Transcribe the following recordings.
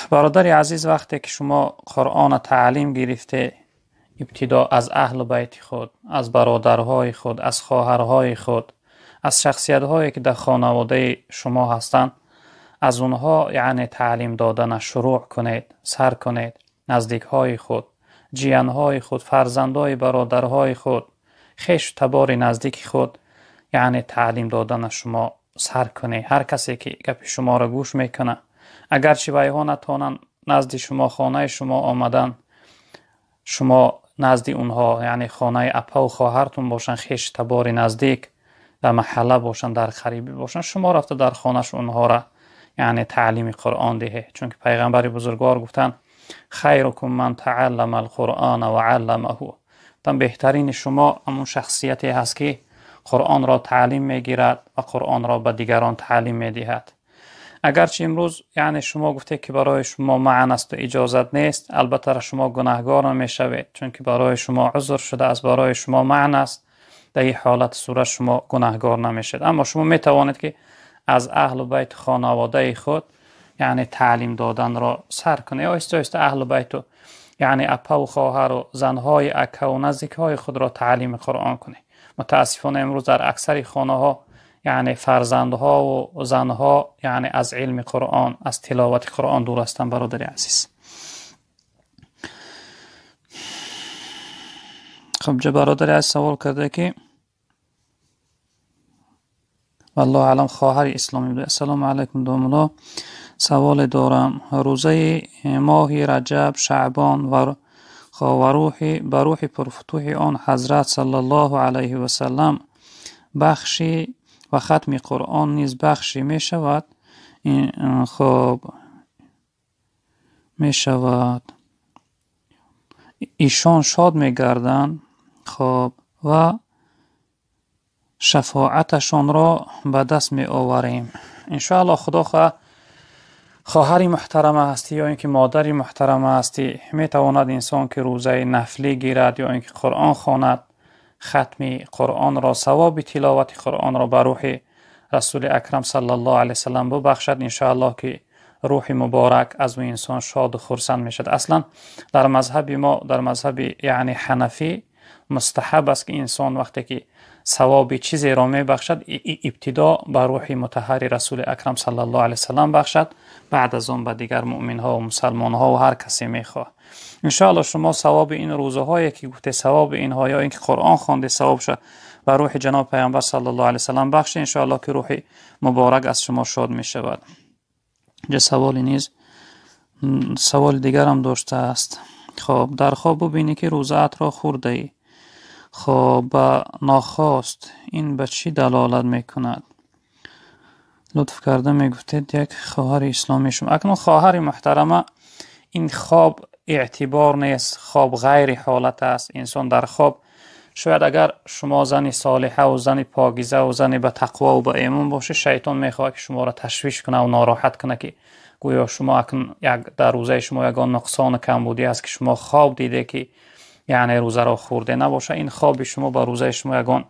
برادر عزیز، وقتی که شما قرآن تعلیم گرفته، ابتدا از اهل بیت خود، از برادرهای خود، از خواهرهای خود، از شخصیت‌هایی که در خانواده شما هستند، از اونها یعنی تعلیم دادن شروع کنید، سر کنید. نزدیک‌های خود، جیانهای خود، فرزندای برادرهای خود، خویش تبار نزدیک خود یعنی تعلیم دادن شما سر کنید. هر کسی که گپ شما را گوش میکنه، اگرچه ویها نتونن نزد شما خانه شما آمدن، شما نزد اونها یعنی خانه اپا و خواهرتون باشن، خویش تبار نزدیک در محله باشن، در قریبی باشن، شما رفته در خانهش اونها را یعنی تعلیم قرآن دهه. چون که پیغمبر بزرگوار گفتن خیرکم من تعلم القرآن و علمه. تن بهترین شما همون شخصیتی هست که قرآن را تعلیم میگیرد و قرآن را به دیگران تعلیم میدهد. اگرچه امروز یعنی شما گفته که برای شما معن است و اجازت نیست، البته شما گناهگار نمیشوید، چون که برای شما عذر شده است، برای شما معن است، در این حالت صورت شما گناهگار نمیشید. اما شما میتوانید که از اهل بیت خانواده خود یعنی تعلیم دادن را سر کنید. آهسته آهسته اهل بیت یعنی اپا و خواهر و زنهای اکا و نزدیکهای خود را تعلیم قرآن کنید. متاسفانه امروز در اکثر خانه ها یعنی فرزندها و زنها یعنی از علم قرآن، از تلاوت قرآن دور هستند. برادر عزیز، خب جا برادر عزیز سوال کرده که والله علم خواهر اسلامی بوده. السلام علیکم دوملا، سوال دارم. روزه ماه رجب، شعبان و روح پرفتوح آن حضرت صلی الله علیه و سلم بخشی و ختم قرآن نیز بخشی می شود. خب می شود ایشان شاد می گردند، خب و شفاعتشان را به دست می آوریم انشاءالله. خدا خواهری محترم هستی یا اینکه مادری محترم هستی، می تواند انسان که روزه نفلی گیرد یا اینکه قرآن خواند، ختم قرآن را، ثواب تلاوت قرآن را به روح رسول اکرم صلی الله علیه وسلم ببخشد. انشاءالله که روح مبارک از اون انسان شاد و خرسند میشد. اصلا در مذهب ما، در مذهب یعنی حنفی، مستحب است که انسان وقتی که ثواب چیزی را میبخشد، ابتدا به روح مطهر رسول اکرم صلی الله علیه وسلم بخشد، بعد از اون به دیگر مؤمن ها و مسلمان ها و هر کسی میخواه. انشاءالله شما ثواب این روزه هایی که گفته، ثواب اینها یا اینکه قرآن خوانده، ثواب شد و روح جناب پیامبر صلی الله علیه وسلم بخش، انشاءالله که روح مبارک از شما شاد می شود. جه سوالی نیز سوال دیگر هم داشته است. خب در خواب ببینی که روزه‌ات را خورده ای، خب با ناخواست، این به چی دلالت میکند؟ لطف کرده میگفتید یک خواهر اسلامی شما. اکنون خواهر محترمه، این خواب اعتبار نیست، خواب غیر حالت است. انسان در خواب شاید اگر شما زنی صالحه و زنی پاکیزه و زنی به تقوا و به ایمان باشه، شیطان میخواد که شما را تشویش کنه و ناراحت کنه که گویا شما اکنون در روزه شما یگان نقصان کمبودی است که شما خواب دیده که یعنی روزه را خورده نباشه. این خواب شما با روزه شما یگان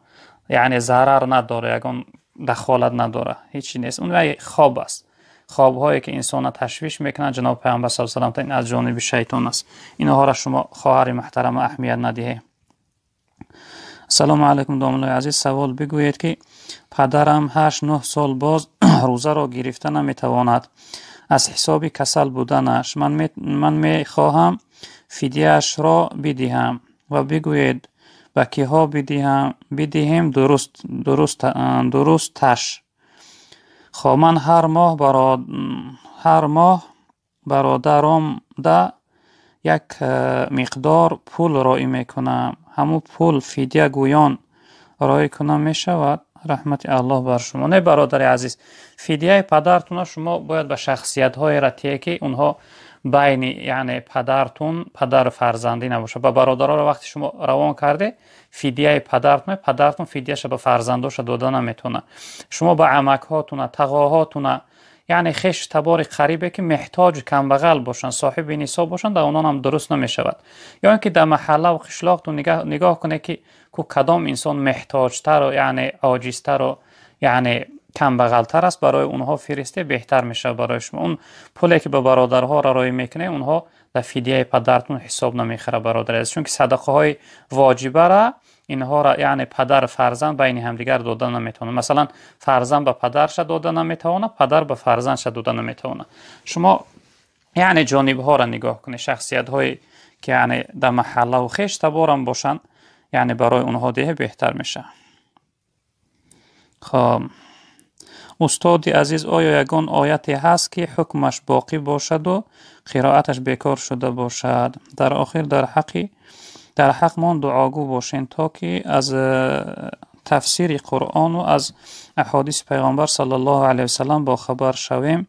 یعنی ضرر نداره، یگان دخالت نداره، هیچی نیست. اون خواب است. خواب هایی که انسان تشویش میکنه، جناب پیامبر صلی الله علیه و آله از جانب شیطان است. اینها را شما خواهر محترم اهمیت ندهید. سلام علیکم دوملای عزیز، سوال بگویید که پدرم 8-9 سال باز روزه را گرفته نمیتواند از حساب کسل بودنش. من میخواهم فدیه‌اش را بدهم و بگویید به کیها بدهیم درستش. خب من هر ماه برادرم ده یک مقدار پول رای میکنم، همون پول فدیه گویان رای کنم میشود؟ رحمت الله بر شما. نه برادر عزیز، فدیه پدرتون شما باید به شخصیت های رتیه که اونها بین یعنی پدرتون پدر فرزندی نباشه. با برادرها رو وقتی شما روان کرده، فدیه پدرتون فدیهش به فرزنداش داده نمیتونه. شما با عمک هاتون، تقاهاتون یعنی خش تبار قریبه که محتاج کم بغل باشن، صاحب نصاب باشن، در اونان هم درست نمیشود. یا اینکه در محله و قشلاقتون نگاه کنه که کدام انسان محتاجتر و یعنی عاجزتر و یعنی کم بغلتر است برای اونها فرسته بهتر میشه برای شما. اون پولی که به برادرها رای میکنه اونها در فدیه پدرتون حساب نمیخوره برادر عزیز، چون که صدقه های واجبه را اینها را یعنی پدر فرزند بین همدیگر دادن نمیتونه. مثلا فرزند به پدرش دادن نمیتونه، پدر به فرزندش دادن نمیتونه. شما یعنی جانب ها را نگاه کنید، شخصیت های که یعنی در محله و خیش تبارم باشن یعنی برای اونها ده بهتر میشه. خب استاد عزیز، آیا یگان آیتی هست که حکمش باقی باشد و قرائتش بیکار شده باشد؟ در آخر در حق من دعاگو باشین تا که از تفسیر قرآن و از احادیث پیغمبر صلی الله علیه وسلم با خبر شویم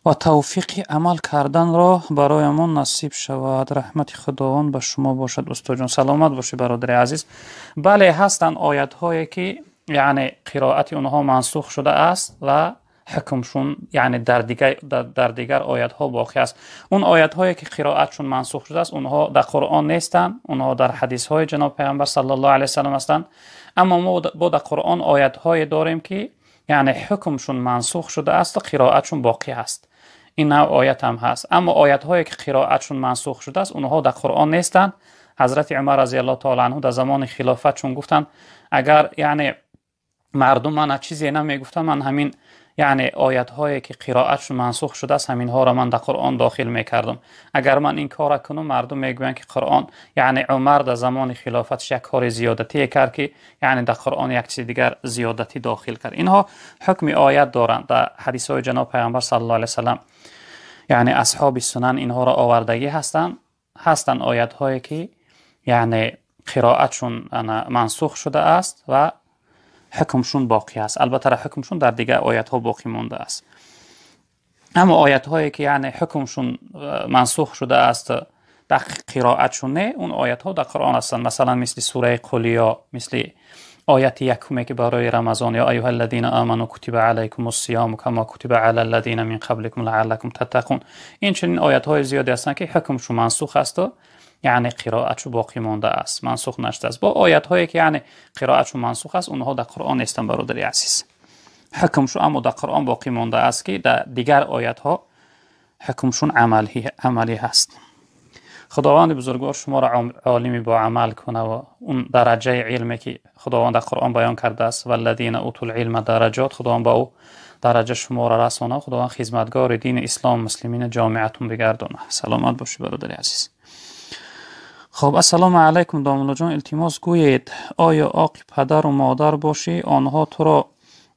و توفیق عمل کردن را برایمان نصیب شود. رحمت خداوند به شما باشد. استاد جان سلامت باشی برادر عزیز. بله هستند آیات هایی که یعنی قرائت اونها منسوخ شده است و حکمشون یعنی در دیگر آیات ها باقی است. اون آیات هایی که قرائتشون منسوخ شده است اونها در قرآن نیستند، اونها در حدیث های جناب پیامبر صلی الله علیه و سلم هستند. اما ما در قرآن آیات های داریم که یعنی حکمشون منسوخ شده است و قرائتشون باقی است. این نوع آیت هم هست. اما آیات هایی که قرائتشون منسوخ شده است اونها در قرآن نیستند. حضرت عمر رضی الله تعالی عنه در زمان خلافتشون گفتند اگر یعنی مردم من چیزی نمیگفتن، من همین یعنی آیات هایی که قرائتشون منسوخ شده است همین ها را من در قرآن داخل میکردم. اگر من این کار کنم مردم میگویند که قرآن یعنی عمر در زمان خلافتش یک کار زیادتی کرد که یعنی در قرآن یک چیز دیگر زیادتی داخل کرد. اینها حکم آیت دارند. در حدیث های جناب پیامبر صلی الله علیه و سلم یعنی اصحاب سنن اینها را آوردگی هستند آیات هایی که یعنی قرائتشون منسوخ شده است و حکمشون باقی است. البته حکمشون در دیگه آیات ها باقی مانده است. اما آیات هایی که یعنی حکمشون منسوخ شده است در قرائتشون نه، اون آیات ها در قرآن هستند. مثلا مثل سوره قل یا مثل آیت یکمی که برای رمضان یا ایها الذین آمنوا کتب علیکم الصیام کما کتب علی الذین من قبلکم لعلکم تتقون. این چنین آیات های زیادی هستند که حکمشون منسوخ است و یعنی قرائتشو باقی مانده است، منسوخ نشده است. با آیات هایی که یعنی قرائتشو منسوخ است اونها در قرآن نیستند برادر عزیز. حکمشو اما در قرآن باقی مانده است که در دیگر آیات ها حکمشون عملی هست. خداوند بزرگوار شما را عالمی با عمل کنه و اون درجه علمی که خداوند در قرآن بیان کرده است والذین اوتوا العلم درجات، خداوند با او درجه شما را رسانه. خداوند خدمتگار دین اسلام مسلمین جامعتون بگردانه. سلامت باشی برادر عزیز. خب السلام علیکم داملو جان، التماس گویید آیا عاق پدر و مادر باشی آنها تو را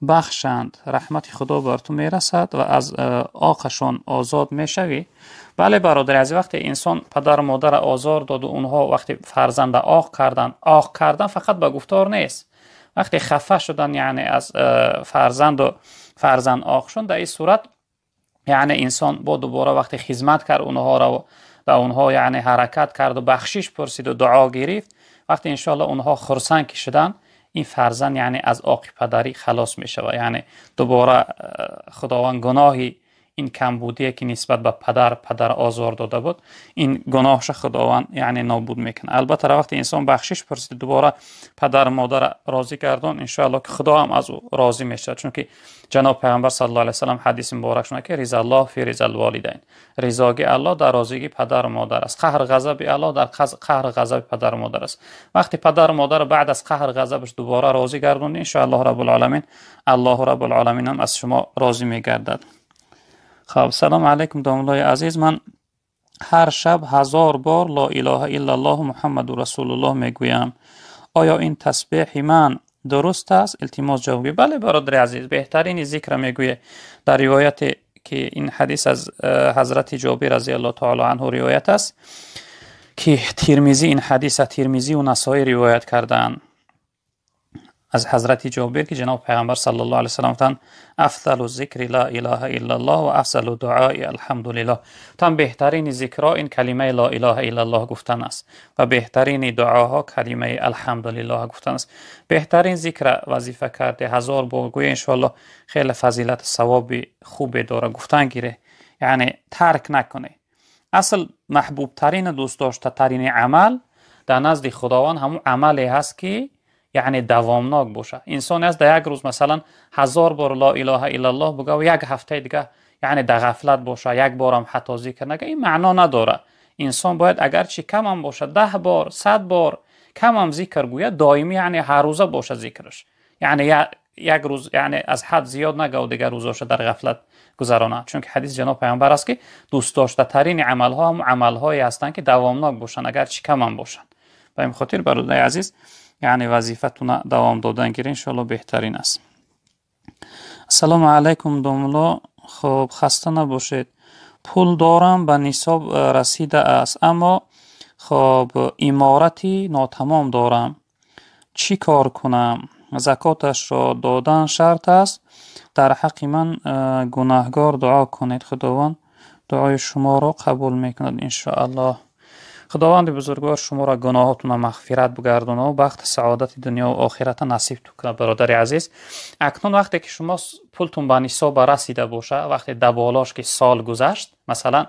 بخشند رحمت خدا بر تو میرسد و از عاقشان آزاد میشوی؟ بله برادر عزیز، وقتی انسان پدر و مادر آزار داد و اونها وقتی فرزند عاق کردن فقط به گفتار نیست، وقتی خفه شدن یعنی از فرزند عاق شدن، در این صورت یعنی انسان با دوباره وقتی خدمت کرد اونها را و در اونها یعنی حرکت کرد و بخشش پرسید و دعا گرفت، وقتی انشاءالله اونها خرسند شدن این فرزند یعنی از عاق پدری خلاص می شود. یعنی دوباره خداوند گناهی این کمبودی که نسبت به پدر آزار داده بود این گناهش خداوند یعنی نابود میکنه. البته وقتی انسان بخشش پرسید دوباره پدر مادر راضی گردون انشاءالله که خدا هم از او راضی میشه، چون که جناب پیامبر صلی الله علیه و سلم حدیث مبارک شده که رضا الله فی رضا الوالدین، رضای الله در راضی پدر و مادر است، قهر غضب الله در قهر غضب پدر و مادر است. وقتی پدر و مادر بعد از قهر غضبش دوباره راضی گردون انشاءالله رب العالمین الله رب العالمین هم از شما راضی میگردد. خب سلام علیکم داملای عزیز، من هر شب 1000 بار لا اله الا الله محمد رسول الله میگویم، آیا این تسبیح من درست است؟ التماس جوابی. بله برادر عزیز، بهترین ذکر میگویه. در روایت که این حدیث از حضرت جابر رضی الله تعالی عنه روایت است که ترمذی این حدیث ترمذی و نسائی روایت کردن از حضرت جابر که جناب پیغمبر صلی الله علیه و سلم گفتند افضل الذکر لا اله الا الله و افضل الدعاء الحمدلله. تام بهترین ذکرها این کلمه لا اله الا الله گفتن است و بهترین دعاها کلمه الحمدلله گفتن است. بهترین ذکر وظیفه کرده 1000 بار گوی ان شاء الله خیلی فضیلت ثواب خوب داره، گفتن گیره یعنی ترک نکنه. اصل محبوب ترین دوست داشته ترین عمل در نزد خداوند همون عملی هست که یعنی دوامناک باشه. انسان از در یک روز مثلا 1000 بار لا اله الا الله بگه و یک هفته دیگه یعنی در غفلت باشه، یک بارم حتی ذکر نگه، این معنا نداره. انسان باید اگرچه کم هم باشه 10 بار 100 بار کم هم ذکر گوید، دائمی یعنی هر روزه باشه ذکرش، یعنی یک روز یعنی از حد زیاد نگه و دیگر روزاش در غفلت گذرانه. چون که حدیث جناب پیامبر است که دوست داشته ترین عمل ها هم عمل هایی هستند که دوامناک باشن اگرچه کم هم باشن. به این خاطر برادر عزیز یعنی وظیفتون دوام دادن گیرین ان شاء الله بهترین است. السلام علیکم دوملا، خب خسته نباشید. پول دارم به نصاب رسیده است اما خب امارتی ناتمام دارم، چی کار کنم؟ زکاتش را دادن شرط است؟ در حق من گناهگار دعا کنید، خداوند دعای شما را قبول میکند ان شاء الله. خداوند بزرگوار شما را گناهاتون مغفرت بگردونه و بخت سعادت دنیا و آخرت نصیب کنه. برادر عزیز، اکنون وقتی که شما پولتون به نصاب رسیده باشه، وقتی در بالاش که سال گذشت، مثلا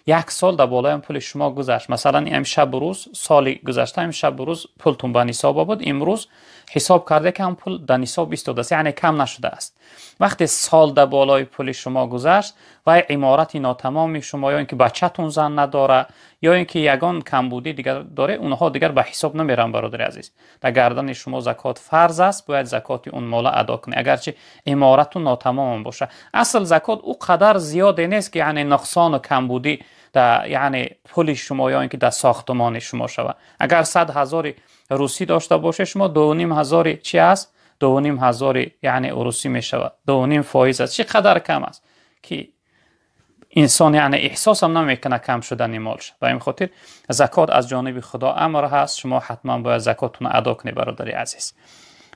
یک سال در بالای پول شما گذشت، مثلا امشب روز سالی گذشته، امشب روز پولتون به نصاب بود، امروز حساب کرده که هم پول در نصاب ایستاده است، یعنی کم نشده است. وقتی سال در بالای پول شما گذشت و عمارتی ناتمامی شما، یا اینکه بچه‌تون زن نداره یا اینکه یگان کمبودی دیگر داره، اونها دیگر به حساب نمیرن. برادر عزیز، در گردن شما زکات فرض است، باید زکات اون مال ادا کنی اگرچه عمارتون ناتمام باشه. اصل زکات او قدر زیاد نیست که یعنی نقصان و کمبودی در یعنی پول شما یا اینکه در ساختمان شما شود. اگر 100,000 روسی داشته باشه شما 2,500 چی است؟ 2,500 یعنی روسی می شود، 2,5 فایز است. چقدر کم است که انسان یعنی احساس هم نمیکنه کم شدن مالش. به این خاطر زکات از جانب خدا امر هست، شما حتما باید زکاتتون ادا کنید برادر عزیز.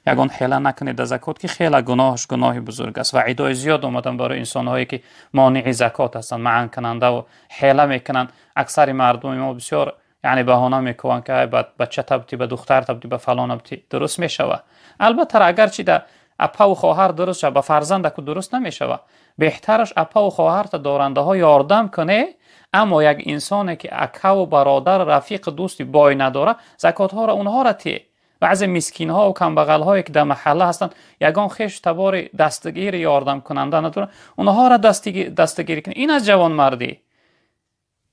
یگان حیله نکنید در زکات که خیلی گناهش گناهی بزرگ است. وعیدهای زیاد اومدن برای انسان هایی که مانع زکات هستند، معن کننده و حیله میکنن. اکثر مردم ما بسیار یعنی بهانه میکنن که بچه تبتی به دختر تبتی به فلان تبتی درست میشوه. البته اگرچه در اپا و خواهر درست شوه، به فرزند که درست نمیشوه، بهترش اپا و خواهر تا دارنده ها یاردم کنه. اما یک انسانی که اکا و برادر رفیق دوستی بای نداره، زکات ها را اونها را تی بعضی مسکین ها و کمبغل هایی که در محله هستند یگان خیش تبار دستگیر یاردم کننده نداره، اونها را دستگیری کنه. این از جوان مردی.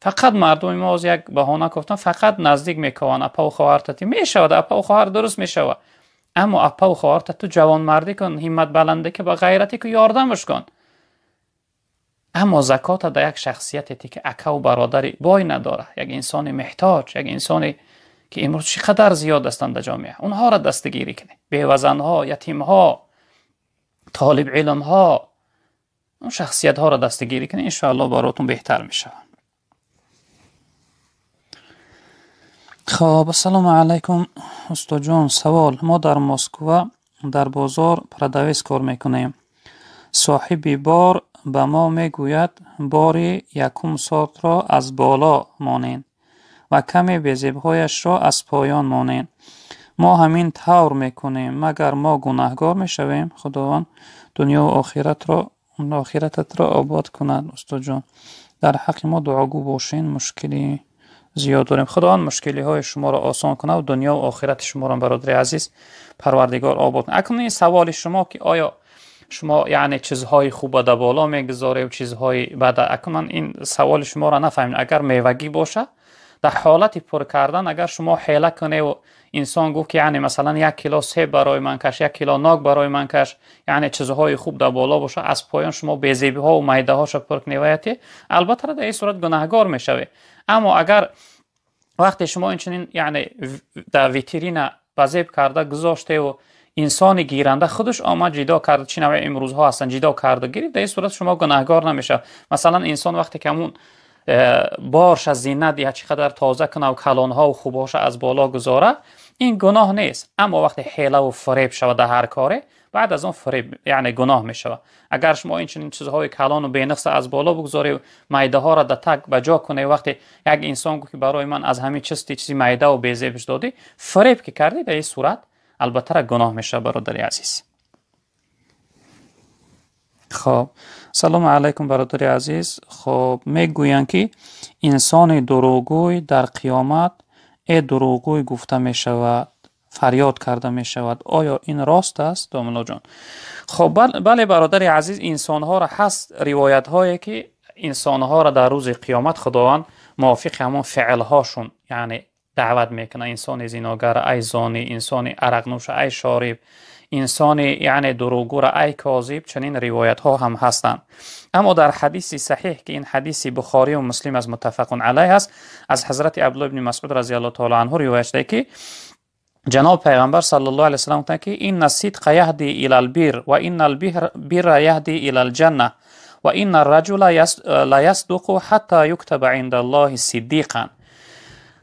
فقط مردم ما از یک بهانه گفتن فقط نزدیک میکوان اپا و خواهر تی میشود، اپا و خواهر درست میشود، اما اپا و خواهر تو جوان مردی کن، همت بلنده که با غیرتی که یاردمش کن. اما زکات در یک شخصیتی که اکا و برادری بای نداره، یک انسان محتاج، یک انسانی که امروز چقدر زیاد هستند در جامعه، اونها را دستگیری کنه. بیوزن ها، یتیم ها، طالب علم ها، اون شخصیت ها را دستگیری کنه، ان شاء الله براتون بهتر میشه. خب السلام علیکم استاد جان، سوال: ما در مسکو در بازار پردویس کار میکنیم. صاحب بار به ما میگوید باری یکم ساعت را از بالا مانین و کمی بیزیبهایش را از پایان مانین. ما همین طور میکنیم، مگر ما گناهگار میشویم؟ خداوند دنیا و آخرتت را آباد کند. استاد جان در حق ما دعاگو باشین، مشکلی زیاد داریم. خداوند مشکلی های شما را آسان کنه و دنیا و آخرت شما را برادر عزیز پروردگار آباد کنه. اکنون این سوال شما که آیا شما یعنی چیزهای خوب در بالا میگذاره و چیزهای بد، اکنون این سوال شما را نفهمید. اگر میوگی باشه در حالت پر کردن اگر شما حیله کنه و انسان گفت که یعنی مثلا 1 کیلو سیب برای من کش، 1 کیلو ناک برای من کش، یعنی چیزهای خوب در بالا باشه، از پایان شما بیزیبی ها و معده هاش پر کنید، البته در این صورت گناهگار میشوی. اما اگر وقتی شما اینچنین یعنی در ویترین بزیب کرده گذاشته و انسان گیرنده خودش آمد جدا کرده، چی نوع امروزها هستن جدا کرده گیرید، در این صورت شما گناهگار نمیشه. مثلا انسان وقتی که همون بارش از زینت یا چقدر تازه کنه و کلانها و خوباش از بالا گذاره، این گناه نیست. اما وقتی حیله و فریب شود در هر کاره، بعد از اون فریب یعنی گناه می شود. اگر شما این چیزهای کلان و بینقص از بالا بگذاری و معده ها را در تک بجا کنی، وقتی یک انسان گفت که برای من از همین چیزی معده و بیزیبش دادی، فریب که کردی، در این صورت البته گناه می شود برادر عزیز. خب سلام علیکم برادر عزیز. خب میگویند که انسان دروغگوی در قیامت ای دروغگوی گفته می شود، فریاد کرده می شود. آیا این راست است داملا جان؟ خب بله برادر عزیز، انسان ها را هست روایت هایی که انسان ها را در روز قیامت خداوند موافق همون فعل هاشون یعنی دعوت میکنه. انسان زیناگر ای زانی، انسان عرق نوش ای شارب، انسان یعنی دروغگو ای کاذب، چنین روایت ها هم هستند. اما در حدیث صحیح که این حدیث بخاری و مسلم از متفق علیه است، از حضرت عبدالله بن مسعود رضی الله تعالی عنه روایت شده که جناب پیغمبر صلی الله علیه و سلم گفتند که این الصدق یهدی الی البر و این البر یهدی الی الجنه و این الرجل لا یصدق حتی یکتب عند الله صدیقا.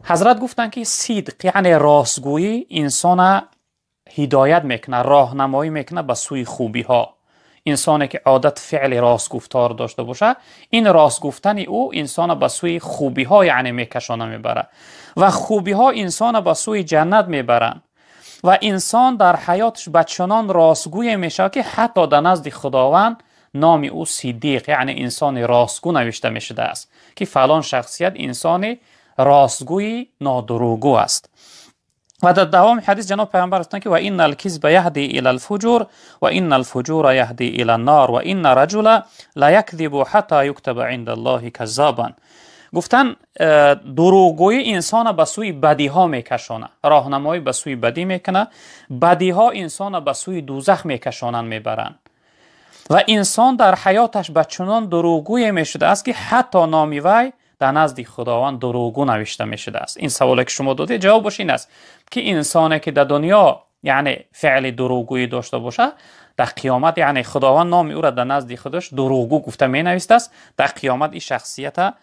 حضرت گفتند که صدق یعنی راستگویی انسان هدایت میکنه، راهنمایی میکنه به سوی خوبی ها. انسانی که عادت فعل راست گفتار داشته باشه، این راست گفتن او انسان به سوی خوبی ها یعنی میکشانه میبره و خوبی ها انسان به سوی جنت میبرن و انسان در حیاتش به چنان راستگوی میشه که حتی در نزد خداوند نام او صدیق یعنی انسان راستگو نوشته میشده است که فلان شخصیت انسان راستگوی نادروغگو است. و در دوام حدیث جناب پیامبر گفتند که و این الکذب یهدی الی الفجور و این الفجور یهدی الی النار و این رجل لا یکذب حتی یکتب عند الله کذابا. گفتن دروغگویی انسان به سوی بدی ها میکشانه، راهنمایی به سوی بدی میکنه، بدی ها انسان به سوی دوزخ میکشانن میبرن و انسان در حیاتش به چنان دروغگوی میشده است که حتی نامی وی در نزد خداوند دروغگو نوشته میشده است. این سوالی که شما دادید جوابش این است که انسانی که در دنیا یعنی فعل دروغگویی داشته باشه، در قیامت یعنی خداوند نام او را در نزد خودش دروغگو گفته می نوشته است. در قیامت این شخصیت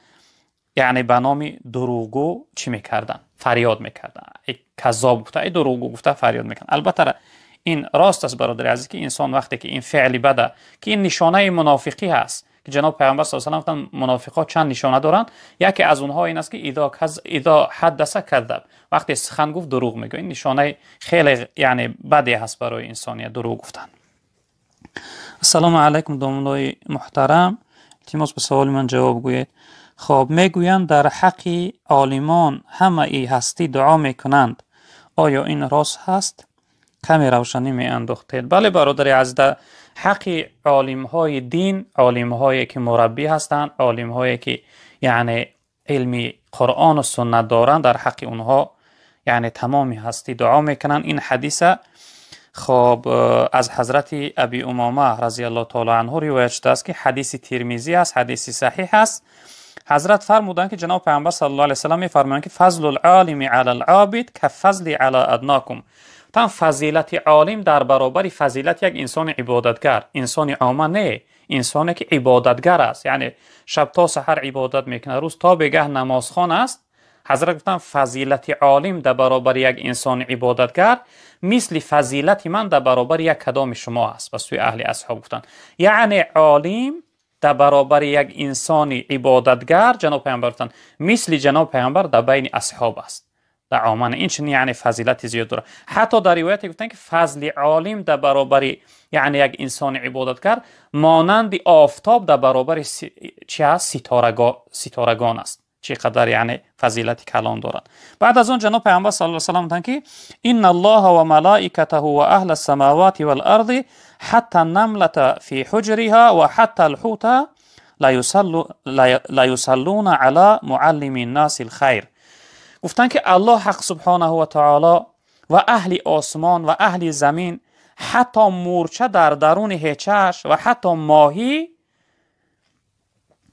یعنی به نام دروغگو چی میکردن؟ فریاد میکردن. کذاب گفته، ای دروغگو گفته، فریاد میکردن. البته این راست است برادر عزیز که انسان وقتی که این فعلی بده که این نشانه منافقی هست که جناب پیامبر صلی الله علیه و آله گفتن منافقا چند نشانه دارند. یکی از اونها این است که اذا حدث کذب، وقتی سخن گفت دروغ میگه. این نشانه خیلی یعنی بدی هست برای انسانیت، دروغ گفتن. السلام علیکم دوستان محترم، التماس به سوال من جواب گویید. خب میگویند در حق عالمان همه ای هستی دعا میکنند، آیا این راست هست؟ کمی روشنی می انداختید. بله برادر عزیز، در حق عالم های دین، عالم هایی که مربی هستند، عالم هایی که یعنی علم قرآن و سنت دارند، در حق اونها یعنی تمامی هستی دعا میکنن. این حدیث خب از حضرت ابی امامه رضی الله تعالی عنه روایت شده است که حدیث ترمذی است، حدیث صحیح است. حضرت فرمودند که جناب پیامبر صلی الله علیه و سلم میفرمایند که فضل العالم علی العابد کفضل علی ادناکم. تن فضیلت عالم در برابر فضیلت یک انسان عبادتگر، انسان عامه نه، انسانی که عبادتگر است، یعنی شب تا سحر عبادت میکنه، روز تا بگه نمازخوان است. حضرت گفتن فضیلت عالم در برابر یک انسان عبادتگر مثل فضیلت من در برابر یک کدام شما است. بس توی اهل اصحاب گفتن یعنی عالم در برابر یک انسان عبادتگر جناب پیامبر گفتن مثل جناب پیامبر در بین اصحاب است. در عامان این چنین یعنی فضیلت زیاد داره. حتی در روایت گفتن که فضل عالم در برابر یعنی یک انسان عبادتگر مانند آفتاب در برابر چی است؟ ستارگان است. چقدر یعنی فضیلت کلان دارد. بعد از اون جناب پیامبر صلی الله علیه و سلم که ان الله و ملائکته و اهل السماوات والارض حتی النملة فی حجرها و حتی الحوت لا یصلون علی معلم الناس الخیر. گفتن که الله حق سبحانه و تعالی و اهل آسمان و اهل زمین، حتی مورچه در درون هیچهش و حتی ماهی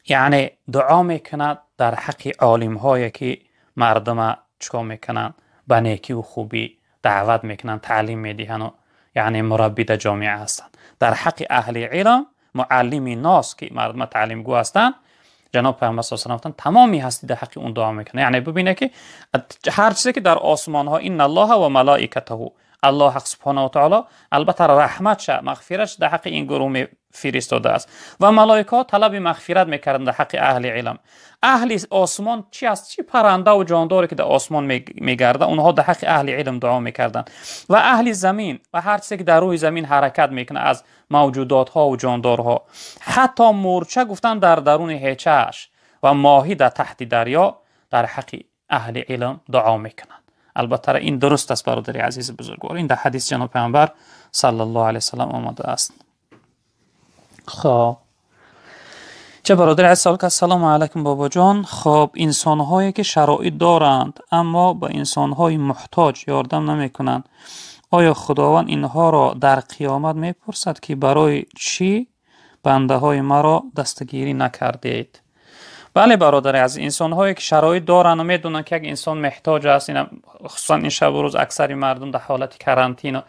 یعنی دعا میکند در حق عالم هایی که مردم چکا میکنن به نیکی و خوبی دعوت میکنن، تعلیم میدهن و یعنی مربی در جامعه هستند. در حق اهل علم معلم ناس که مردم تعلیم گو هستند، جناب پیامبر صلی الله علیه و آله تمامی هستی در حق اون دعا میکنه. یعنی ببینه که هر چیزی که در آسمان ها ان الله و ملائکته، الله حق سبحانه و تعالی البته رحمتش مغفرتش در حق این گروه فرستاده است و ملائکه طلب مغفرت میکردند در حق اهل علم. اهل آسمان چی است؟ چی پرنده و جانداری که در آسمان میگرده، اونها در حق اهل علم دعا میکردند. و اهل زمین و هر چیزی که در روی زمین حرکت میکنه از موجودات ها و جاندارها، حتی مورچه گفتن در درون هیچهش و ماهی در تحت دریا در حق اهل علم دعا میکنند. البته این درست است برادر عزیز بزرگوار، این در حدیث جناب پیامبر صلی الله علیه و سلم آمده است. خب چه برادر عزیز سوال که السلام علیکم بابا جان، خب انسان هایی که شرایط دارند اما به انسان های محتاج یاردم نمی کنند، آیا خداوند اینها را در قیامت میپرسد که برای چی بنده های مرا دستگیری نکردید؟ بله برادر عزیز، انسان هایی که شرایط دارند و میدونن که یک انسان محتاج است، خصوصا این شب و روز اکثر مردم در حالت کرانتین و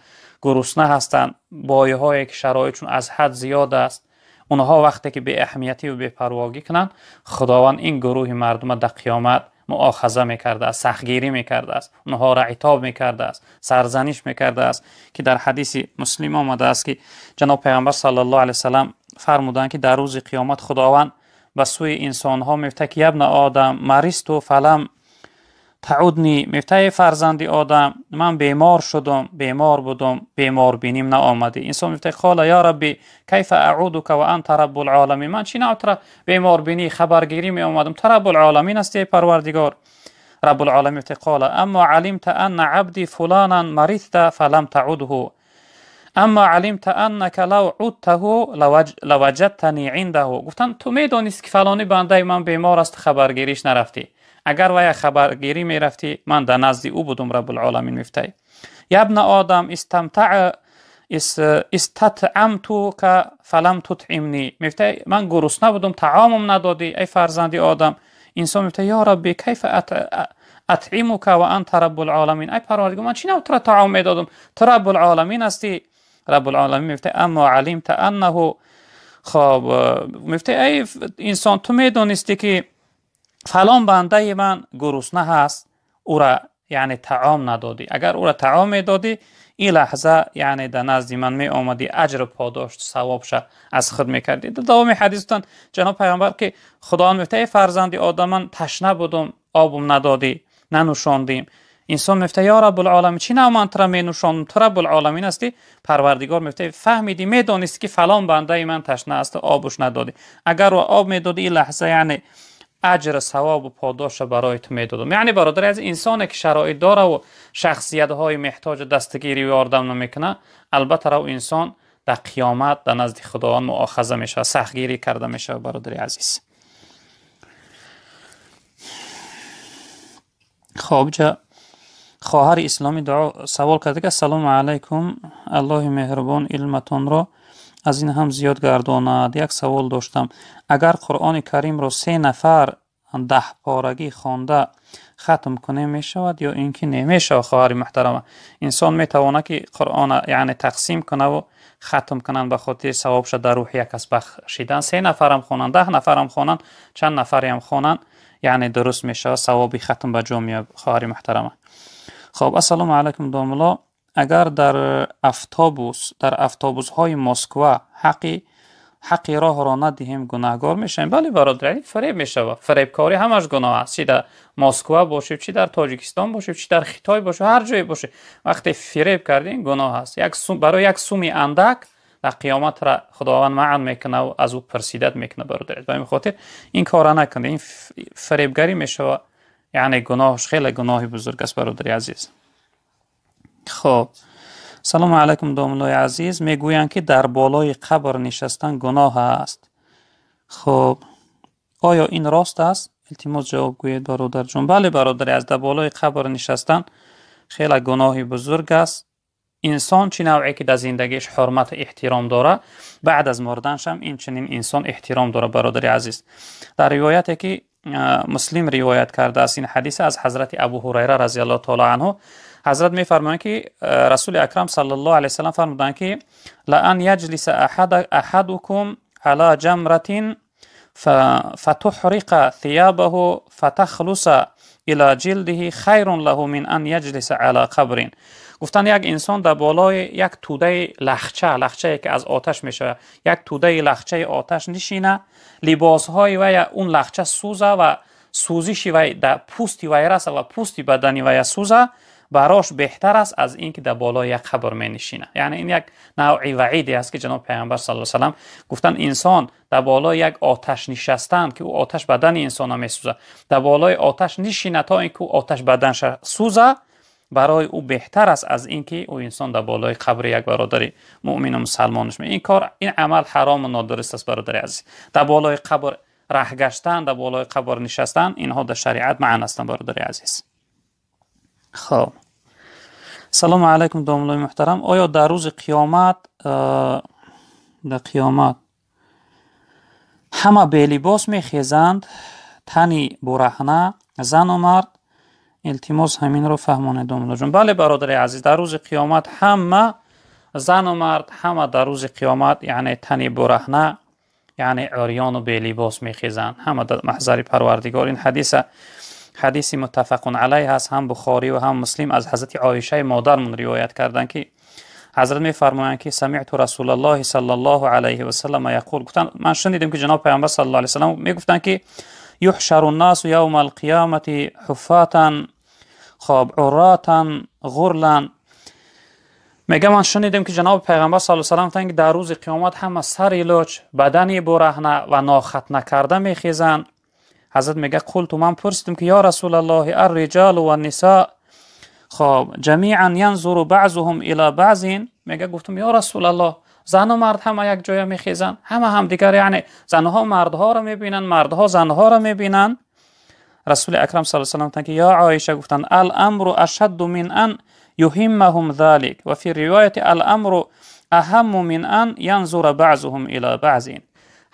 گرسنه هستند، بایه هایی که شرایطشون از حد زیاد است، اونها وقتی که به اهمیتی و به پرواگی کنن، خداوند این گروه مردم در قیامت مؤاخذه میکرده است، سختگیری میکرده است، اونها را عتاب میکرده است، سرزنش میکرده است، که در حدیث مسلم آمده است که جناب پیامبر صلی الله علیه و سلم فرمودند که در روز قیامت خداوند به سوی انسان ها میفته که ابن آدم مریضت فلم تعودنی، میفته فرزند آدم من بیمار شدم، بیمار بودم، بیمار بینیم نه آمدی. انسان میفته قال یا ربی کیف اعودک و انت رب العالمین، من چی نوتر بیمار بینی خبرگیری می آمدم، تو رب العالمین هستی پروردگار. رب العالمین میفته قال اما علمت ان عبدی فلانا مرضت فلم تعوده، اما علمت انک لو عدته لوجدتنی عنده، گفتن تو میدانست که فلانی بنده من بیمار است خبرگیریش نرفتی، اگر وی خبرگیری میرفتی من در نزد او بودم. رب العالمین میفته یا ابن آدم استطعمتو که فلم تطعمنی، میفته من گرسنه بودم طعامم ندادی ای فرزند آدم. انسان میفته یا ربی کیف اطعمک و انت رب العالمین، ای پروردگار من چی نوتر طعام میدادم، تو رب العالمین هستی. رب العالمین میفته اما علمت انه، خب میفته ای انسان تو میدونستی که فلان بنده من گرسنه هست، او را یعنی طعام ندادی، اگر او را طعام میدادی این لحظه یعنی در نزد من می آمدی اجر پاداش ثوابش از خود میکردی. در دوام حدیثتان جناب پیامبر که خداوند میفته ای فرزند آدم من تشنه بودم آبم ندادی ننوشاندیم، انسان میفته یا رب العالمین چی نه من ترا می نوشاندم، تو رب العالمین هستی. پروردگار میفته فهمیدی میدونستی که فلان بنده من تشنه است آبش ندادی، اگر آب میدادی این لحظه یعنی اجر ثواب و پاداش برای تو میدادم. یعنی برادر از انسانی که شرایط داره و شخصیت های محتاج دستگیری و یاردم نمیکنه، البته رو انسان در قیامت در نزد خداوند مؤاخذه میشه، سختگیری کرده میشه. برادر عزیز خب جا خواهر اسلامی دعا سوال کرده که السلام علیکم، الله مهربان علمتون را از این هم زیاد گرداند. یک سوال داشتم، اگر قرآن کریم را 3 نفر 10 پارگی خوانده ختم کنه می شود یا اینکه نمی شود؟ خواهر محترم، انسان می تواند که قرآن یعنی تقسیم کنه و ختم کنن به خاطر ثوابش در روح یک کس بخشیدن. 3 نفر هم خوانن، 10 نفر هم خوانن، چند نفری هم خوانن، یعنی درست می شود، ثوابی ختم به جا میاد. خواهر محترم خب السلام علیکم داملا، اگر در اتوبوس های مسکو حقی راه را ندهیم گناهگار میشیم؟ بله برادر، فریب میشه، فریب کاری همش گناه است، چی در مسکو باشه، چی در تاجیکستان باشه، چی در خیتای باشه، هر جایی باشه، وقتی فریب کردین گناه است. برای یک سومی اندک در قیامت را خداوند معن میکنه و از او پرسیدت میکنه. برادر به این خاطر این کارا نکنه، این فریبگری میشه، یعنی گناهش خیلی گناهی بزرگ است برادر عزیز. خب سلام علیکم داملای عزیز، میگویند که در بالای قبر نشستن گناه است، خب آیا این راست است؟ التماس جواب گویید برادر جون. بله برادر عزیز، در بالای قبر نشستن خیلی گناهی بزرگ است. انسان چی نوعی که در زندگیش حرمت احترام داره، بعد از مردنش هم این چنین انسان احترام داره. برادر عزیز در روایتی که مسلم روایت کرده است این حدیث از حضرت ابو هریره رضی الله تعالی عنه، حضرت میفرمایند که رسول اکرم صلی الله علیه و سلم فرمودند که لئن یجلس احدکم علی جمرة فتحرق ثيابه فتخلص الى جلده خیر له من ان یجلس علی قبر. گفتن یک انسان در بالای یک توده لخچه که از آتش میشه، یک توده لخچه آتش نشینه، لباسهای و اون لخچه سوزه و سوزش و در پوستی و رسه و پوستی بدنی و سوزه، براش بهتر است از این که در بالای یک قبر می نشینه. یعنی این یک نوعی وعیدی است که جناب پیامبر صلی الله علیه و سلم گفتن انسان در بالای یک آتش نشستن که او آتش بدن انسان ها می سوزه، در بالای آتش نشینه تا اینکه او آتش بدنش سوزه، برای او بهتر است از اینکه او انسان در بالای قبر یک برادر مؤمن و مسلمانش می. این عمل حرام و نادرست است برادر عزیز. در بالای قبر راه گشتن، در بالای قبر نشستن، اینها در شریعت معنی هستند برادر عزیز. خب سلام علیکم دوستان محترم. آیا در روز قیامت همه به لباس میخیزند، تنی برهنه، زن و مرد؟ التماس همین رو فهمانید دوستان جان. بله برادر عزیز، در روز قیامت همه زن و مرد، همه در روز قیامت یعنی تنی برهنه، یعنی عریان و به لباس میخیزند، همه در محضر پروردگار. این حدیث متفق علیه است، هم بخاری و هم مسلم از حضرت عایشه مادرمون روایت کردن که حضرت میفرمایند که سمعت رسول الله صلی الله علیه و سلم یقول، گفتن من شنیدم که جناب پیامبر صلی الله علیه و سلم میگفتن که یحشر الناس یوم القیامت حفاتا خب عراتا غرلا. میگه من شنیدم که جناب پیغمبر صلی الله علیه و سلم که در روز قیامت همه سر لوچ، بدنی برهنه و ناختنه کرده میخیزند. حضرت میگه قلت، من پرسیدم که یا رسول الله الرجال و النساء خب جمیعا ینظر بعضهم الی بعض. میگه گفتم یا رسول الله زن و مرد همه یک جای میخیزن، هم دیگر، یعنی زنها مردها را میبینن، مردها زنها را میبینن. رسول اکرم صلی الله علیه و سلم که یا عایشه گفتن الامر اشد من ان یهمهم ذلك و فی روایت الامر اهم من ان ینظر بعضهم الی بعض.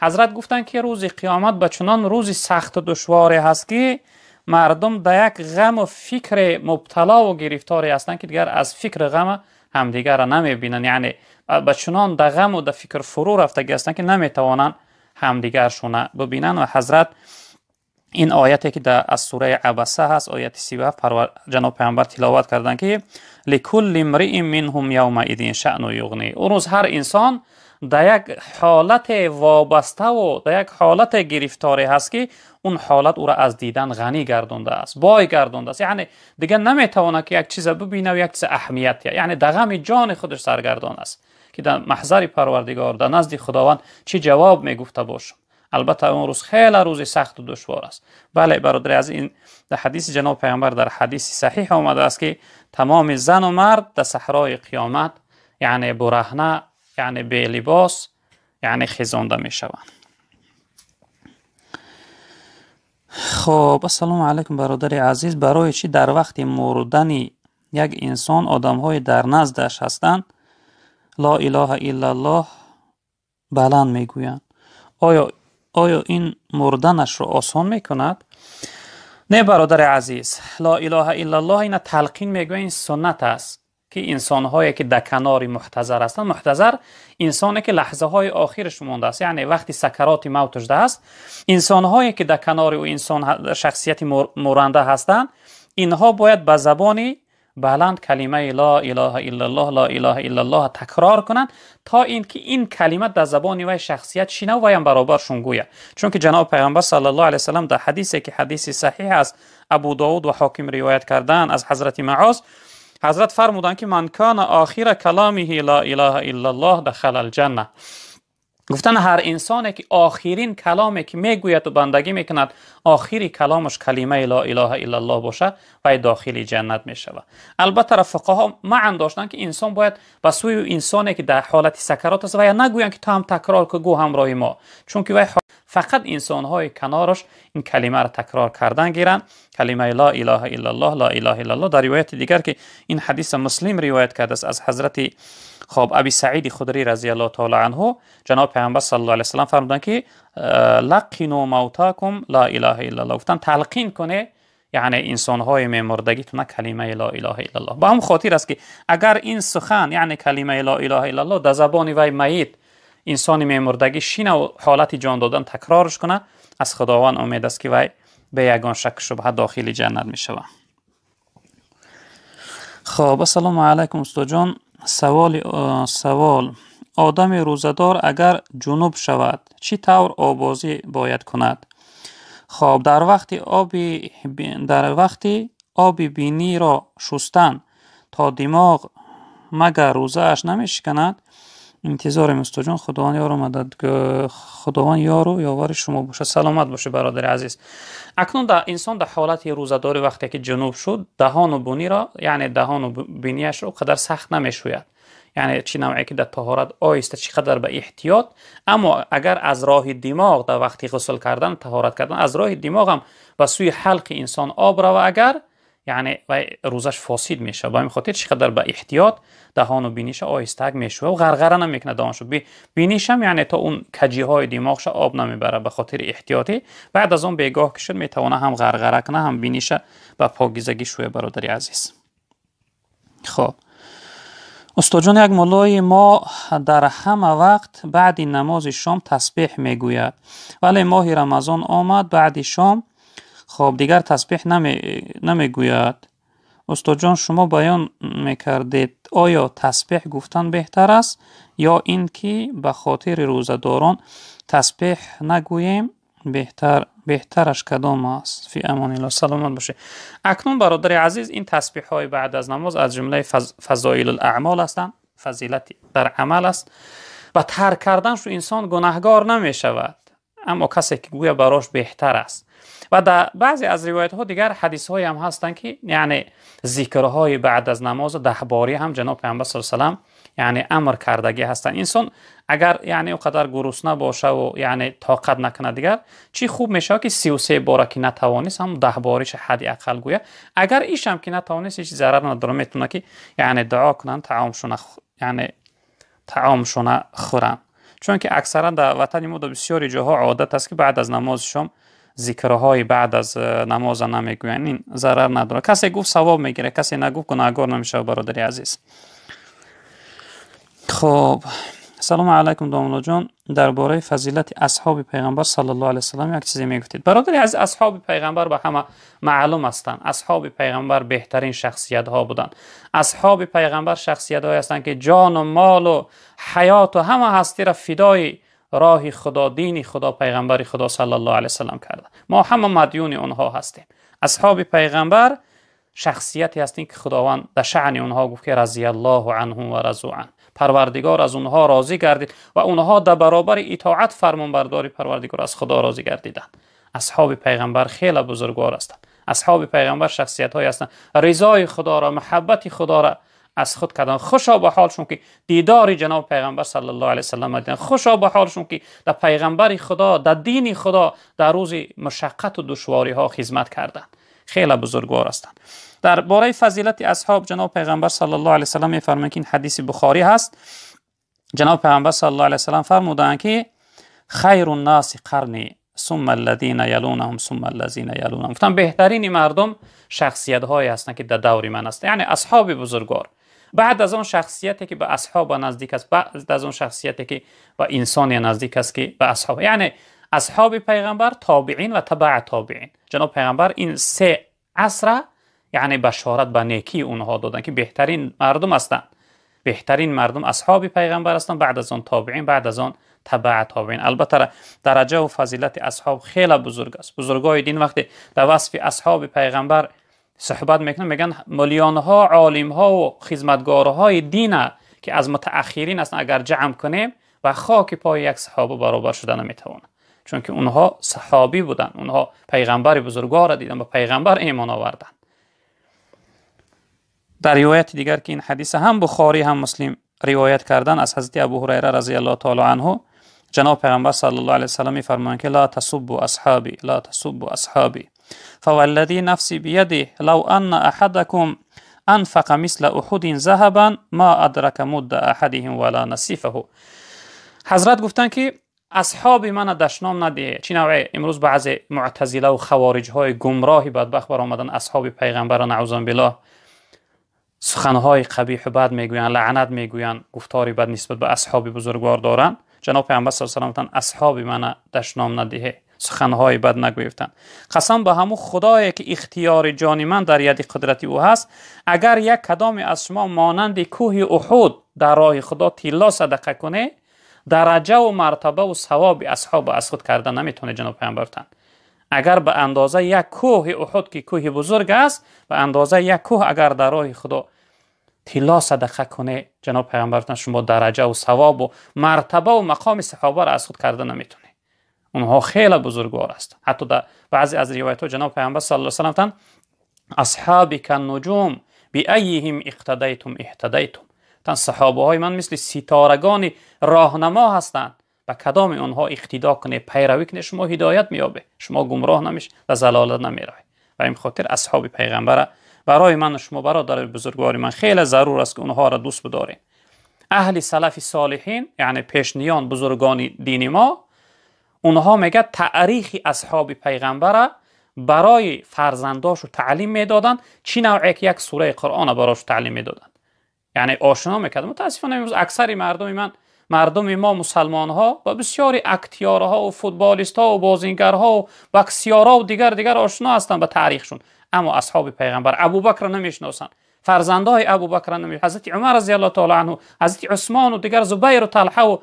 حضرت گفتن که روز قیامت به چنان روزی سخت و دشواری هست که مردم در یک غم و فکر مبتلا و گرفتاری هستند که دیگر از فکر غم همدیگر را نمیبینن، یعنی به چنان در غم و در فکر فرو رفتگی هستند که نمیتوانند همدیگرشون ببینن. و حضرت این آیتی که در از سوره عبسه هست، آیت 37، جناب پیامبر تلاوت کردن که لکل امرئ منهم یومئذ شأن یغنی. اون روز هر انسان در یک حالت وابسته و در یک حالت گرفتاری هست که اون حالت او را از دیدن غنی گردونده است، بای گردونده است، یعنی دیگه نمیتونه که یک چیز ببینه و یک چیز اهمیت، یعنی در غم جان خودش سرگردان است که در محضر پروردگار در نزد خداوند چی جواب میگفته باشم. البته اون روز خیلی روز سخت و دشوار است. بله برادر، از این در حدیث جناب پیامبر در حدیث صحیح آمده است که تمام زن و مرد در صحرای قیامت یعنی برهنه، یعنی به لباس، یعنی خیزانده می شوند. خب السلام علیکم برادر عزیز. برای چی در وقت مردن یک انسان آدم‌های در نزدش هستند لا اله الا الله بلند میگویند؟ آیا این مردنش رو آسان میکند؟ نه برادر عزیز، لا اله الا الله این تلقین میگویند، این سنت است که انسان‌هایی که در کنار محتضر هستند، محتضر انسانی که لحظه های آخرش مونده است، یعنی وقتی سکرات موتش ده است، انسان‌هایی که در کنار او انسان شخصیت مرنده هستند، اینها باید به زبانی بلند کلمه لا اله الا الله لا اله الا الله تکرار کنند تا اینکه این کلمه در زبان و شخصیت شینه و هم برابرشون گوید. چون که جناب پیغمبر صلی الله علیه و سلم در حدیثی که حدیث صحیح است، ابو داود و حاکم روایت کردن از حضرت معاذ، حضرت فرمودند که من کان آخر کلامه لا اله الا الله دخل الجنه. گفتن هر انسانی که آخرین کلامی که میگوید و بندگی میکند آخری کلامش کلمه لا اله الا الله باشه و داخل جنت میشود. البته فقها معن داشتن که انسان باید به سوی انسانی که در حالت سکرات است و یا نگویند که تو هم تکرار که گو همراه ما، چون که فقط انسان‌های کنارش این کلمه را تکرار کردن گیرند، کلمه لا اله الا الله لا اله الا الله. در روایت دیگر که این حدیث مسلم روایت کرده است از حضرت ابی سعید خدری رضی الله تعالی عنه، جناب پیامبر صلی الله علیه و سلم فرمودند که لقنوا موتاکم لا اله الا الله، گفتن تلقین کنه یعنی انسان‌های میمردگیتون کلمه لا اله الا الله. با هم خاطر است که اگر این سخن یعنی کلمه لا اله الا الله در زبان وی میت انسان میمردگی شینه و حالت جان دادن تکرارش کنه، از خداوند امید است که وی به یگان شک شبهه داخل جنت می شود. خب السلام علیکم استاد جان. سوال آدم روزدار اگر جنوب شود چی طور آبازی باید کند؟ خب در وقتی آب بینی را شستن تا دماغ مگر روزه اش نمی شکند؟ انتظار استاد خداوند یار و خداوند یار و یاور شما باشه. سلامت باشه برادر عزیز. اکنون در انسان در حالت روزه‌داری وقتی که جنوب شد دهان و بینی را، یعنی دهان و بینیش رو قدر سخت نمیشوید، یعنی چی نوعی که در طهارت آیسته چقدر به احتیاط. اما اگر از راه دماغ در وقتی غسل کردن طهارت کردن از راه دماغ هم به سوی حلق انسان آب رو اگر، یعنی و روزش فاسد میشه. با این خاطر چقدر به احتیاط دهان و بینیش آهسته میشه و غرغره نمیکنه دهانشو. بینیش هم یعنی تا اون کجی های دماغش آب نمیبره به خاطر احتیاطی. بعد از اون بیگاه که شد میتونه هم غرغره کنه هم بینیش به پاکیزگی شوی برادری عزیز. خب استاد جان، یک مولای ما در همه وقت بعد نماز شام تسبیح میگوید، ولی ماه رمضان آمد بعد شام خب دیگر تسبیح نمیگوید. استاد جان شما بیان میکردید آیا تسبیح گفتن بهتر است یا اینکه به خاطر روزه‌داران تسبیح نگوییم بهترش کدام است؟ فی امان الله. سلامت باشه. اکنون برادر عزیز این تسبیح های بعد از نماز از جمله فضائل الاعمال هستند، فضیلت در عمل است و ترک کردنش انسان گناهگار نمی شود، اما کسی که گویا براش بهتر است. و در بعضی از روایت ها دیگر حدیث های هم هستند که یعنی ذکرهای بعد از نماز 10 باری هم جناب پیامبر صلی الله علیه و سلم یعنی امر کردگی هستند. انسان اگر یعنی اونقدر گرسنه باشه و یعنی طاقت نکنه دیگر، چی خوب میشه که 33 بار که نتوانست هم 10 باریش حد اقل گویا. اگر ایش هم که نتوانست هیچ ضرر نداره، میتونه که یعنی دعا کنن یعنی طعامشون خورن. چون که اکثرا در وطن ما در بسیاری جاها عادت است که بعد از نماز شام ذکرهای بعد از نماز نمیگوین. این ضرر نداره، کسی گفت ثواب میگیره، کسی نگفت گناهگار نمیشه برادری عزیز. خب سلام علیکم داملا جان، درباره فضیلت اصحاب پیغمبر صلی الله علیه و سلم یک چیزی میگفتید. برادری از اصحاب پیغمبر به همه معلوم هستند. اصحاب پیغمبر بهترین شخصیت ها بودند. اصحاب پیغمبر شخصیت هایی هستند که جان و مال و حیات و همه هستی را فدای راه خدا، دین خدا، پیغمبر خدا صلی الله علیه و سلم کردند. ما همه مدیون اونها هستیم. اصحاب پیغمبر شخصیتی هستند که خداوند در شأن اونها گفت که رضی الله عنهم و رضوا عنه، پروردگار از اونها راضی گردید و اونها در برابر اطاعت فرمانبرداری پروردگار از خدا راضی گردیدند. اصحاب پیغمبر خیلی بزرگوار هستند. اصحاب پیغمبر شخصیت های هستند رضای خدا را، محبت خدا را از خود کردن. خوشا به حالشون که دیدار جناب پیغمبر صلی الله علیه و سلم دیدن. خوشا به حالشون که در پیغمبر خدا، در دین خدا در روز مشقت و دشواری ها خدمت کردند. خیلی بزرگوار هستند. در باره فضیلت اصحاب جناب پیغمبر صلی الله علیه و سلم میفرمایند که این حدیث بخاری هست. جناب پیغمبر صلی الله علیه و سلم فرمودند که خیر الناس قرنی ثم الذين يلونهم ثم الذين يلونهم. گفتن بهترین مردم شخصیت هایی هستند که در دور من هستند، یعنی اصحاب بزرگوار. بعد از اون شخصیتی که به اصحاب نزدیک است، بعد از اون شخصیتی که به انسان نزدیک است که به اصحاب، یعنی اصحاب پیغمبر، تابعین و تبع تابعین. جناب پیغمبر این سه عصر یعنی بشارت به نیکی اونها دادن که بهترین مردم هستند. بهترین مردم اصحاب پیغمبر هستند، بعد از آن تابعین، بعد از آن تبع تابعین. البته درجه و فضیلت اصحاب خیلی بزرگ است. بزرگای دین وقتی در وصف اصحاب پیغمبر صحبت میکنن میگن میلیون ها عالم ها و خدمتگارهای دین که از متأخرین هستند اگر جمع کنیم و خاک پای یک صحابه برابر شده نمیتونه، چون که اونها صحابی بودن، اونها پیغمبر بزرگوار دیدن و پیغمبر ایمان آوردن. در روایت دیگر که این حدیث هم بخاری هم مسلم روایت کردن از حضرت ابو هریره رضی الله تعالی عنه، جناب پیغمبر صلی الله علیه و سلم میفرمایند که لا تسبوا اصحابی، لا تسبوا اصحابی فوالذی نفسی بیده لو ان احدکم انفق مثل احد ذهبا ما ادرک مد احدهم ولا نصیفه. حضرت گفتن که اصحاب من دشنام نده. چی نوع امروز بعض معتزله و خوارج های گمراهی بدبخت بر آمدن اصحاب پیغمبر نعوذ بالله، سخنهای قبیح و بد میگویند، لعنت میگویند، گفتاری بد نسبت به اصحاب بزرگوار دارند. جناب پیامبر صلی الله علیه و آله اصحاب من دشنام ندهه، سخنهای بد نگویفتند. قسم به همون خدایی که اختیار جان من در ید قدرت او هست، اگر یک کدام از شما مانند کوه احد در راه خدا طلا صدقه کنه، درجه و مرتبه و ثواب اصحاب از خود کردن نمیتونه. جناب پیامبر گفتند اگر به اندازه یک کوه احد که کوه بزرگ است، به اندازه یک کوه اگر در راه خدا طلا صدقه کنه، جناب پیغمبر گفتن شما درجه و ثواب و مرتبه و مقام صحابه را از خود کرده نمیتونی. اونها خیلی بزرگوار هستند. حتی در بعضی از روایت ها جناب پیغمبر صلی الله علیه و سلم اصحابی کالنجوم بأیهم اقتدیتم اهتدیتم. تن صحابه های من مثل ستارگان راهنما هستند، و کدام اونها اقتدا کنه، پیروی کنه، شما هدایت میابه، شما گمراه نمیشه و ضلالت نمیره. و این خاطر اصحاب پیغمبر برای من و شما برادر بزرگوار من خیلی ضرور است که اونها را دوست بداریم. اهل سلف صالحین یعنی پیشنیان بزرگان دین ما، اونها میگه تاریخ اصحاب پیغمبر برای فرزنداشو تعلیم میدادن، چی نوعی که یک سوره قرآن براش تعلیم میدادن، یعنی آشنا میکردن. متاسفانه امروز اکثر مردم ما مسلمان ها و بسیاری اکتیارها و فوتبالیست ها و بازیگرها و بکسیارها و دیگر آشنا هستند به تاریخشون، اما اصحاب پیغمبر ابوبکر نمیشناسن، فرزندای ابوبکر نمیشناسن، حضرت عمر رضی الله تعالی عنه، حضرت عثمان و دیگر، زبیر و طلحه و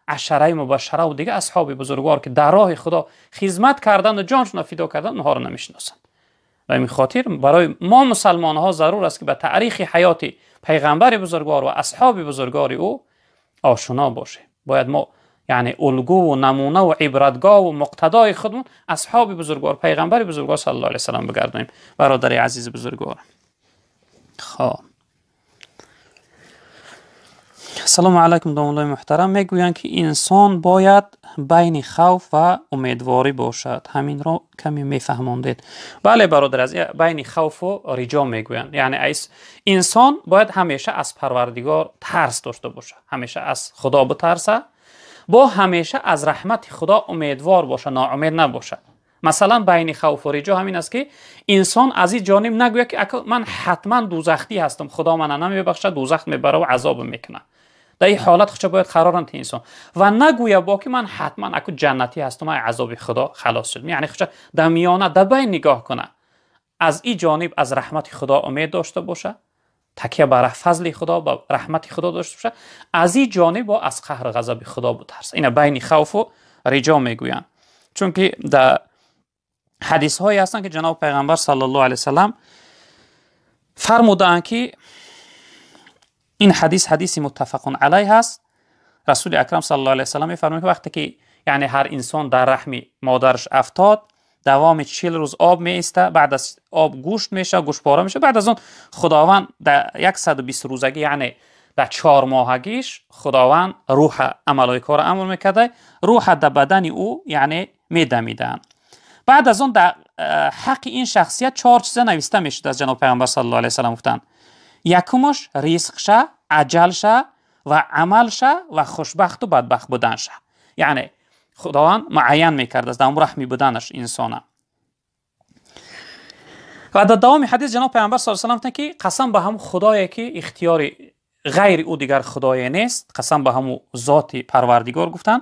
عشره مبشره و دیگر اصحاب بزرگوار که در راه خدا خدمت کردند و جانشون فدا کردند، اونها رو نمیشناسن. و این خاطر برای ما مسلمان ها ضرور است که به تاریخ حیات پیغمبر بزرگوار و اصحاب بزرگوار او آشنا باشه. باید ما یعنی الگو و نمونه و عبرتگاه و مقتدای خودمون اصحاب بزرگوار پیغمبر بزرگوار صلی الله علیه و سلم بگردیم. برادر عزیز بزرگوار، خب سلام علیکم دوستان محترم. میگویند که انسان باید بین خوف و امیدواری باشد، همین را کمی میفهماندید؟ بله برادر عزیز، بین خوف و رجا میگویند، یعنی انسان باید همیشه از پروردگار ترس داشته باشه، همیشه از خدا بترسه، با همیشه از رحمت خدا امیدوار باشه، ناامید نباشه. مثلا بین خوف و رجا همین است که انسان از این جانب نگوید که من حتما دوزخی هستم، خدا من نمیبخشه، دوزخ میبره و عذاب میکنه. در این حالت خودش باید قرار انت انسان و نگویه با که من حتما اكو جنتی هستم، از عذاب خدا خلاص شدم. یعنی خودش در میانه در بین نگاه کنه، از این جانب از رحمت خدا امید داشته باشه، تکیه بر فضل خدا و رحمت خدا داشته باشه، از این جانب با از قهر غضب خدا بترسه. اینا بین خوف و رجا میگویند. چون که در حدیث هایی هستن که جناب پیغمبر صلی الله علیه و سلم فرمودند که این حدیث متفق علیه است. رسول اکرم صلی الله علیه و سلم میفرمایند که وقتی که یعنی هر انسان در رحم مادرش افتاد، دوام 40 روز آب میسته، بعد از آب گوشت میشه، گوشت پاره میشه، بعد از اون خداوند در 120 روزگی یعنی در 4 ماهگیش خداوند روح عملای کار امر میکرده، روح در بدن او یعنی میدمیدن. بعد از اون در حق این شخصیت 4 چیزا نوشته میشد از جناب پیغمبر صلی الله علیه و سلم گفتن. یکمش رزقشه، اجلشه و عملشه و خوشبخت و بدبخت بودنشه. یعنی خداوند معین میکرد از در رحمی بودنش انسانه. و در دوام حدیث جناب پیغمبر صلی الله علیه و سلم که قسم به هم خدایی که اختیار غیر او دیگر خدایی نیست، قسم به هم ذات پروردگار گفتن،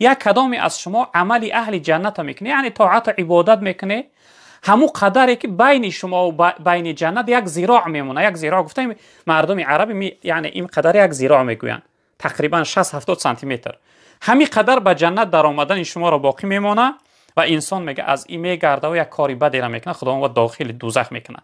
یک کدامی از شما عملی اهل جنت میکنه، یعنی طاعت و عبادت میکنه، همو قدری که بین شما و بین جنت یک ذراع میمونه. یک ذراع گفتیم مردم عربی یعنی این قدر یک ذراع میگوین، تقریبا 60-70 سانتی متر. همین قدر به جنت در آمدن شما را باقی میمونه و انسان میگه از این میگرده و یک کاری بدی را میکنه، خداوند داخل دوزخ میکنه.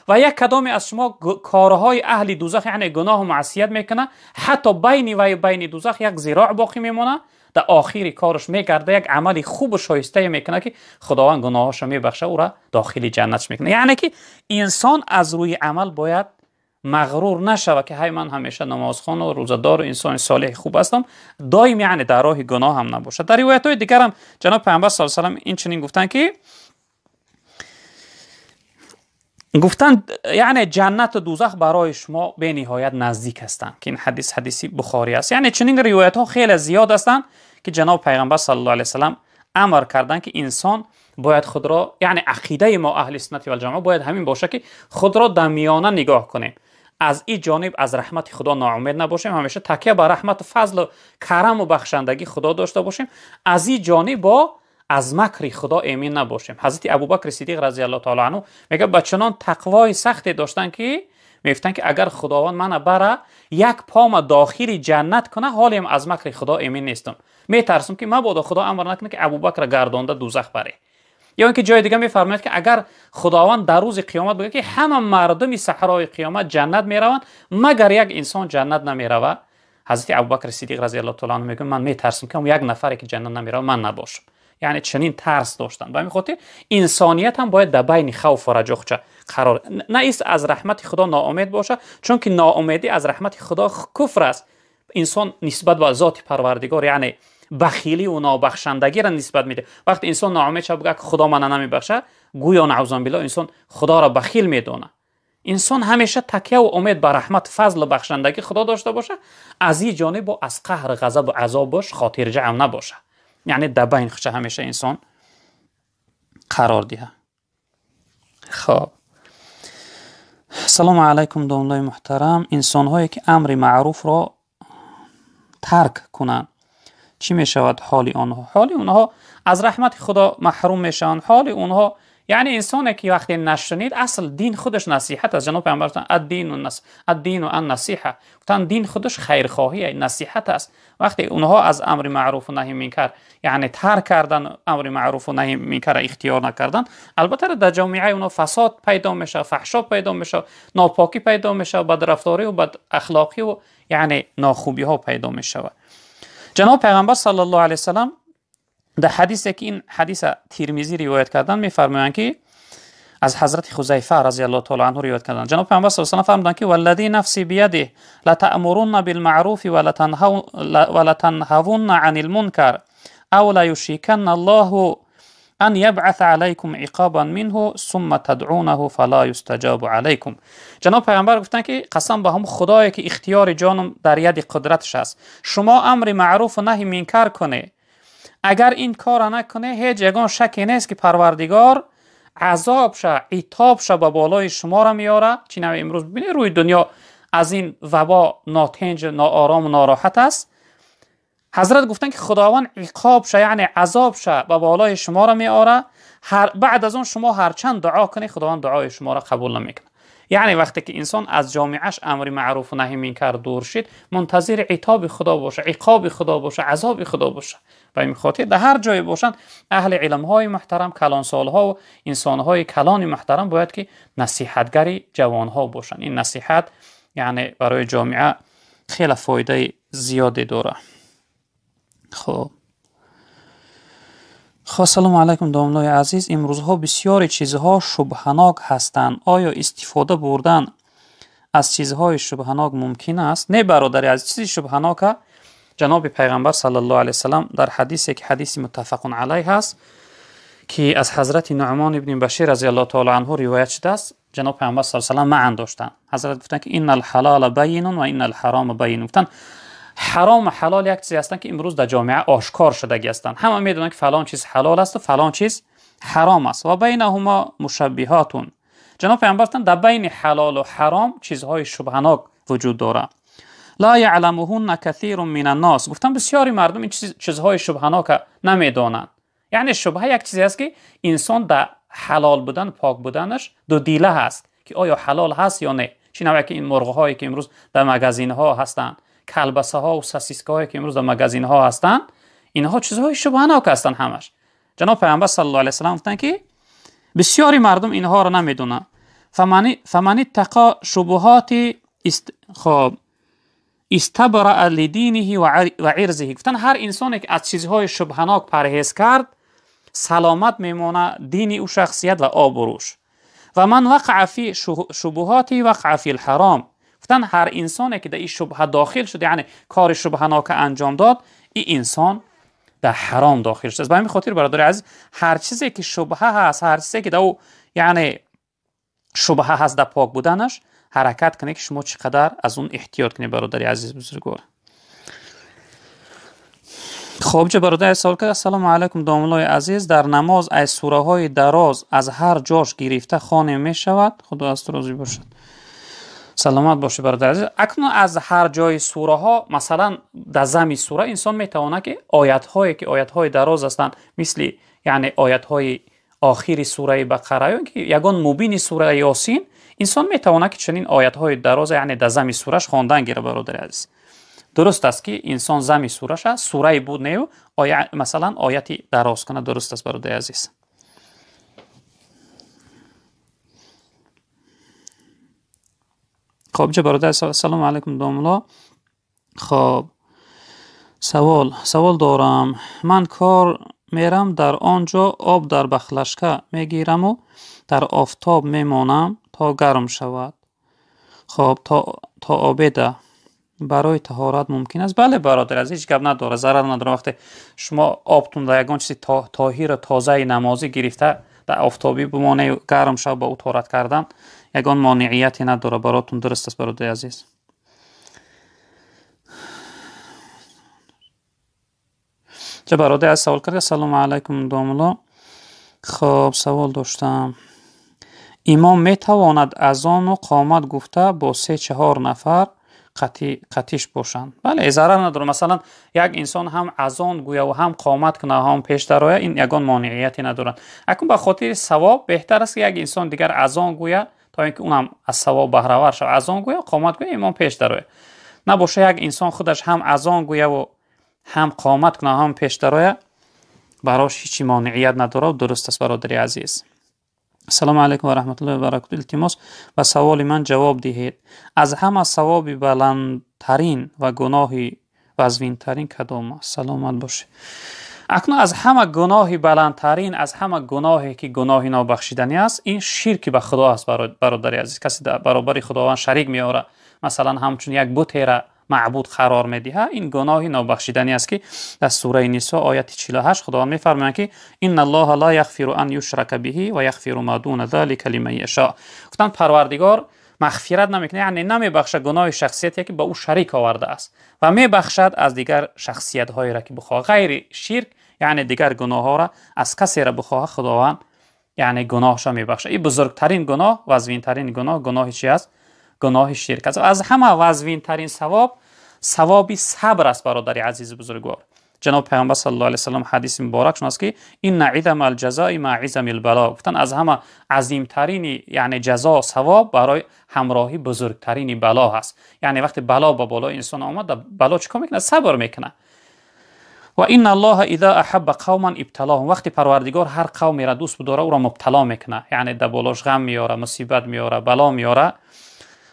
و یک کدامی از شما کارهای اهل دوزخ یعنی گناه و معصیت میکنه، حتی بین و بین دوزخ یک ذراع باقی میمونه، در آخری کارش میگرده یک عملی خوب و شایسته میکنه که خداوند گناهاش میبخشه، او را داخل جنت میکنه. یعنی که انسان از روی عمل باید مغرور نشوه که های من همیشه نمازخوان و روزدار و انسان صالح خوب هستم، دائم یعنی در راه گناه هم نباشه. در روایت های دیگر هم جناب پیامبر صلی الله علیه و سلم این چنین گفتن که یعنی جنت و دوزخ برای شما به نهایت نزدیک هستند، که این حدیثی بخاری است. یعنی چنین روایت ها خیلی زیاد هستند که جناب پیغمبر صلی الله علیه و سلم امر کردند که انسان باید خود را، یعنی عقیده ما اهل سنت و الجماعه باید همین باشه که خود را در میانه نگاه کنیم، از این جانب از رحمت خدا ناامید نباشیم، همیشه تکیه بر رحمت و فضل و کرم و بخشندگی خدا داشته باشیم، از این جانب با از مکر خدا ایمن نباشیم. حضرت ابوبکر صدیق رضی الله تعالی عنه میگه بچنان تقوای سختی داشتن که میگفتن که اگر خداوند من بره یک پام داخل جنت کنه، حالیم از مکر خدا ایمن نیستم، میترسم که مبادا خدا امر نکنه که ابوبکر گردانده دوزخ بره. یا اینکه جای دیگه میفرماید که اگر خداوند در روز قیامت بگه که همه مردم صحرای قیامت جنت میروند مگر یک انسان جنت نمیرود، حضرت ابوبکر صدیق رضی الله تعالی عنه میگه من میترسم که یک نفری که جنت نمیره من نباشم. یعنی چنین ترس داشتن. به همین خاطر انسانیت هم باید در بین خوف و رجا قرار نه است از رحمت خدا ناامید باشه، چون که ناامیدی از رحمت خدا کفر است. انسان نسبت به ذات پروردگار یعنی بخیلی و نابخشندگی را نسبت میده. وقتی انسان ناامید شه بگه خدا من نمیبخشه، گویا نعوذ بالله انسان خدا را بخیل میدونه. انسان همیشه تکیه و امید به رحمت فضل و بخشندگی خدا داشته باشه، از این جانب و از قهر غضب و عذاب باش خاطر جمع نباشه. یعنی در بین خودش همیشه انسان قرار ده. خب سلام علیکم دوستان محترم. انسان هایی که امر معروف را ترک کنند چی می شود حال آنها؟ حال آنها از رحمت خدا محروم میشن. حال آنها یعنی انسانی که وقتی نشنید، اصل دین خودش نصیحت است. جناب پیامبر گفتن الدین و النصیحه، گفتن دین خودش خیرخواهی نصیحت است. وقتی اونها از امر معروف و نهی منکر یعنی ترک کردن امر معروف و نهی منکر اختیار نکردن، البته در جامعه اونها فساد پیدا میشه، فحشا پیدا میشه، ناپاکی پیدا میشه، بدرفتاری و بد اخلاقی و یعنی ناخوبی ها پیدا میشه. جناب پیغمبر صلی الله علیه و سلم در حدیثی که این حدیث ترمذی روایت کردن میفرمایند که از حضرت حذیفه رضی الله تعالی عنه روایت کردن، جناب پیامبر صلی الله علیه و سلم فرمودند که والذی نفسی بیده لتأمرون بالمعروف ولتنهون عن المنکر او لا یشرکن الله ان یبعث علیکم عقابا منه ثم تدعونه فلا یستجاب علیکم. جناب پیغمبر گفتن که قسم به هم خدایی که اختیار جانم در ید قدرتش است، شما امر معروف و نهی منکر کنه، اگر این کار نکنه هیچ یگان شکی نیست که پروردگار عذاب شه عتاب شه به بالای شما را میاره. چی نوع امروز ببینید روی دنیا از این وبا ناتنج ناآرام و ناراحت است. حضرت گفتن که خداوند عقاب شه یعنی عذاب شه به بالای شما را میاره، بعد از اون شما هر چند دعا کنی خداوند دعای شما را قبول نمیکنه. یعنی وقتی که انسان از جامعهش امر معروف و نهی منکر دور شد، منتظر عتاب خدا باشه، عقاب خدا باشه، عذاب خدا باشه. و این خاطر در هر جای باشند اهل علم های محترم، کلان سال ها و انسان های کلان محترم باید که نصیحتگری جوان ها باشند. این نصیحت یعنی برای جامعه خیلی فایده زیادی داره. خب سلام علیکم دوستان عزیز. امروزها بسیاری چیزها شبهناک هستند. آیا استفاده بردن از چیزهای شبهناک ممکن است؟ نه برادری، از چیز شبهناک جناب پیغمبر صلی الله علیه وسلم در حدیثی که حدیث متفق علیه است که از حضرت نعمان ابن بشیر رضی الله تعالی عنه روایت شده است، جناب پیغمبر صلی الله علیه و سلم معن داشتند. حضرت گفتند که ان الحلال بین و ان الحرام بین. گفتند حرام و حلال یک چیزی هستند که امروز در جامعه آشکار شدگی هستند. همه میدونن که فلان چیز حلال است و فلان چیز حرام است و بینهما مشبهاتون. جناب پیامبر گفتند در بین حلال و حرام چیزهای شبهناک وجود داره. لا یعلمهن کثیر من الناس. گفتن بسیاری مردم این چیزهای شبهناک نمیدونند. یعنی شبهه یک چیزی است که انسان در حلال بودن پاک بودنش دو دیله هست که آیا حلال هست یا نه. چی نوعی که این مرغ هایی که امروز در مغازین ها هستند، کلبسه ها و سوسیسک هایی که امروز در مغازین ها هستند، اینها چیزهای شبهناک هستند همش. جناب پیامبر صلی الله علیه و سلم گفتن که بسیاری مردم اینها را نمیدونن. فمن اتقى شبهات استبرأ لدینه و عرضه. گفتن هر انسانی که از چیزهای شبهناک پرهیز کرد سلامت میمونه دین او، شخصیت و آبروش. و من وقع فی شبهات وقع فی الحرام. گفتن هر انسانی که در این شبهه داخل شد یعنی کار شبهناک انجام داد، این انسان در حرام داخل شد. به همین خاطر برادر عزیز هر چیزی که شبهه هست، هر چیزی که در یعنی شبهه هست در پاک بودنش حرکت کنه که شما چقدر از اون احتیاط کنید برادر عزیز بزرگوار. خب چه برادر سوال کرد. السلام علیکم دوستان عزیز، در نماز از سوره های دراز از هر جاش گرفته خوانده می شود؟ خدا از راضی باشد. سلامت باشه برادر عزیز. اکنون از هر جای سوره ها مثلا در زمین سوره انسان میتونه که آیات های دراز هستند، مثل یعنی آیات های آخری سوره بقره که یگان مبین سوره یاسین، انسان میتونه که چنین آیات های دراز یعنی در زمین سورش خواندن گیره برادر عزیز. درست است که انسان زمین سورش سوره بود نه مثلا آیاتی دراز کنه. درست است برادر عزیز. خب چه برادر سلام علیکم دوملا. خب سوال دارم. من کار میرم در آنجا آب در بخلشکه میگیرم و در آفتاب میمانم تا گرم شود. خب تا آبیده برای طهارت ممکن است؟ بله برادر، از هیچ گپ نداره، ضرر نداره. وقتی شما آبتون در یگان چیزی طاهر تازه نمازی گرفته در آفتابی بمانه گرم شود با او طهارت کردن یگان مانعیتی نداره، براتون درست است برادر عزیز. چه برادر از سوال کرده. سلام علیکم دوملا. خب سوال داشتم. امام میتواند اذان و قامت گفته با 3-4 نفر قطیش باشند؟ بله ضرر نداره. مثلا یک انسان هم اذان گویه و هم قامت کنه هم پیش درآید، این یگان مانعیتی نداره. اکنون به خاطر ثواب بهتر است که یک انسان دیگر اذان گویه تا اینکه اونم از ثواب بهره ور شود. اذان گویه قامت گویه امام پیش درآید. نباشه یک انسان خودش هم اذان گویه و هم قامت کنه هم پیش درآید، براش هیچ مانعیت نداره و درست است برادر عزیز. السلام علیکم و رحمت الله و برکاته. التماس به سوال من جواب دهید. از همه ثواب بلندترین و گناه وزینترین کدام است؟ سلامت باشه. اکنون از همه گناه بلندترین، از همه گناهی که گناه نابخشیدنی است، این شرک به خدا است برادر عزیز. کسی در برابر خداوند شریک میاره، مثلا همچون یک بت را معبود قرار میدهه، این گناه نابخشیدنی است که در سوره نساء آیت 48 خداوند میفرماید که ان الله لا یغفر ان یشرک به و یغفر ما دون ذلک لمن یشاء. گفتن پروردگار مغفرت نمیکنه، یعنی نمیبخشه گناه شخصیتی که با او شریک آورده است و میبخشد از دیگر شخصیت هایی را که بخواه. غیر شرک یعنی دیگر گناه ها را از کسی را بخواه خداوند یعنی گناهش میبخشه. این بزرگترین گناه، وزینترین گناه چی است؟ گناه شرک است. از همه وزین ترین ثواب صبر است برادر عزیز بزرگوار. جناب پیامبر صلی الله علیه و سلم حدیث مبارک شناس که این عظم الجزاء مع عظم البلاء. گفتن از همه عظیم ترین یعنی جزا ثواب برای همراهی بزرگترین بلا هست. یعنی وقتی بلا با بالا انسان آمد، بلا چیکار میکنه؟ صبر میکنه. و ان الله اذا احب قوما ابتلاهم. وقتی پروردگار هر قومی را دوست بداره او را مبتلا میکنه، یعنی در بالاش غم میاره، مصیبت میاره، بلا میاره.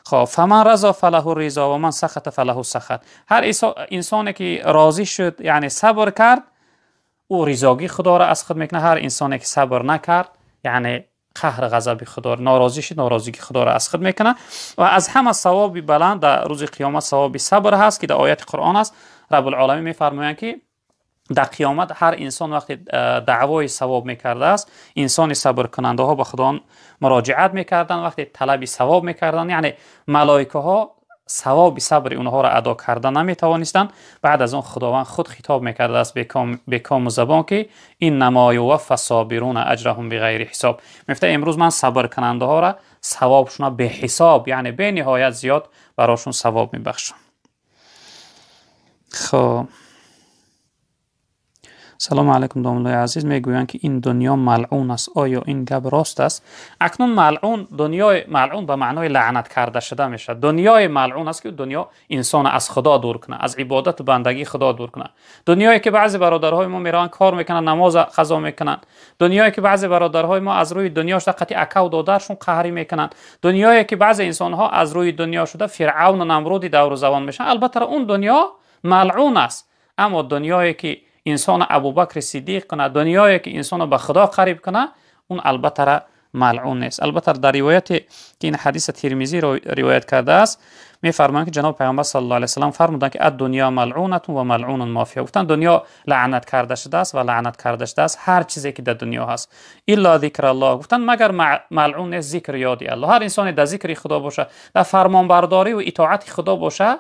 خب فمن رضا فله الرضا و من سخط فله السخط. هر انسانی که راضی شد یعنی صبر کرد، او رضاگی خدا را از خود میکنه. هر انسانی که صبر نکرد یعنی قهر غضب خدا، ناراضی شد، ناراضگی خدا را از خود میکنه. و از همه ثواب بلند در روز قیامت ثواب صبر هست که در آیت قرآن است. رب العالمین میفرمایند که در قیامت هر انسان وقتی دعوای ثواب میکرده است، انسان صبر کننده ها به خدا مراجعت میکردن، وقتی طلب ثواب میکردن یعنی ملائکه ها ثواب صبر اونها را ادا کردن نمیتوانستند. بعد از اون خداوند خود خطاب میکرده است به کام زبان که انما یوفی الصابرون اجرهم بغیر حساب. میفته امروز من صبر کننده ها را ثوابشون به حساب یعنی به نهایت زیاد براشون ثواب میبخشم. خب سلام علیکم دوملای عزیز. میگویند که این دنیا ملعون است، آیا این گپ راست است؟ اکنون ملعون، دنیای ملعون به معنای لعنت کرده شده میشه. دنیای ملعون است که دنیا انسان از خدا دور کنه، از عبادت و بندگی خدا دور کنه. دنیایی که بعضی برادرهای ما میرن کار میکنن، نماز قضا میکنن. دنیایی که بعضی برادرهای ما از روی دنیا شده قطع اکا و دادرشون قهری میکنن. دنیایی که بعضی انسان ها از روی دنیا شده فرعون و نمرودی دور زبان میشن. البته اون دنیا ملعون است. اما دنیایی که انسان ابوبکر صدیق کنه، دنیایی که انسان به خدا قریب کنه، اون البته ملعون نیست. البته در روایت که این حدیث ترمذی روایت کرده است میفرمایند که جناب پیامبر صلی الله علیه و سلم فرمودند که الدنیا ملعونه و ملعون ما فیها. گفتن دنیا لعنت کرده شده است و لعنت کرده شده است هر چیزی که در دنیا هست الا ذکر الله. گفتن مگر ملعون نیست ذکر یاد الله. هر انسانی در ذکر خدا باشه، در فرمانبرداری و اطاعت خدا باشه،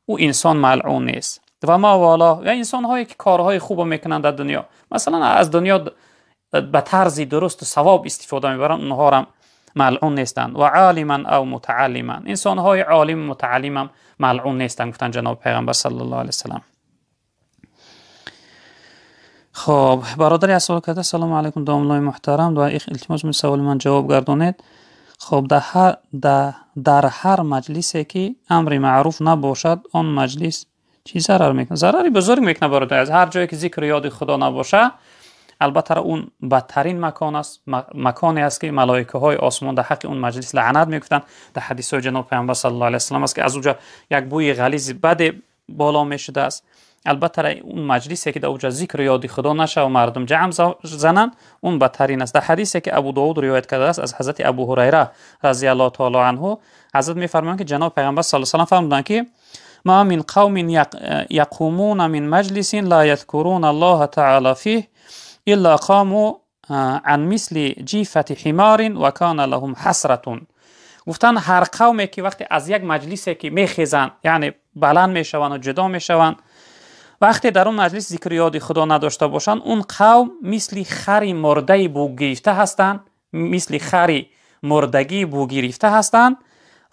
او انسان ملعون نیست. و ما والا و انسان هایی که کارهای خوب میکنند در دنیا، مثلا از دنیا به طرز درست و ثواب استفاده میبرند، اونها هم ملعون نیستند. و عالما او متعلما، انسان های عالم و متعلم هم ملعون نیستند، گفتن جناب پیغمبر صلی الله علیه وسلم. خب برادری از سوال کرده سلام علیکم دوملای محترم، و التماس می سوال من جواب گردانید. خب در هر مجلسی که امر معروف نباشد آن مجلس چی ضرر میکنه؟ ضرری بزرگ میکنه برادر. از هر جایی که ذکر یاد خدا نباشه البته اون بدترین مکان است، مکانی است که ملائکه های آسمان در حق اون مجلس لعنت میگفتند. در حدیث های جناب پیامبر صلی الله علیه و سلم است که از اونجا یک بوی غلیظ بد بالا میشده است. البته اون مجلسی که در اونجا ذکر یاد خدا نشه و مردم جمع زنن، اون بدترین است. در حدیثی که ابو داود روایت کرده است از حضرت ابو هریره رضی الله تعالی عنه، حضرت میفرمایند که جناب پیامبر صلی الله علیه و سلم فرمودند که ما من قوم یقومون من مجلس لا یذکرون الله تعالی فیه الا قاموا عن مثل جیفة حمار و کان لهم حسرة. گفتن هر قومی که وقتی از یک مجلسی که میخیزن، یعنی بلند میشوند و جدا میشوند، وقتی در اون مجلس ذکر یاد خدا نداشته باشند، اون قوم مثل خری مرده بو گرفته هستند، مثل خری مردگی بو گرفته هستند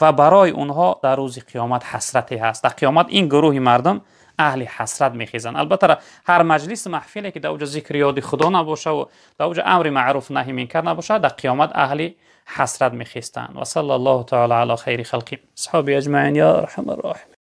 و برای اونها در روز قیامت حسرتی هست. در قیامت این گروه مردم اهل حسرت میخیزن. البته هر مجلس محفلی که در اونجا ذکر یاد خدا نباشه و در اونجا امر معروف نهی منکر نباشه، در قیامت اهل حسرت میخیستند. و صلی الله تعالی علی خیر خلقی اصحاب اجمعین یا ارحم الراحمین.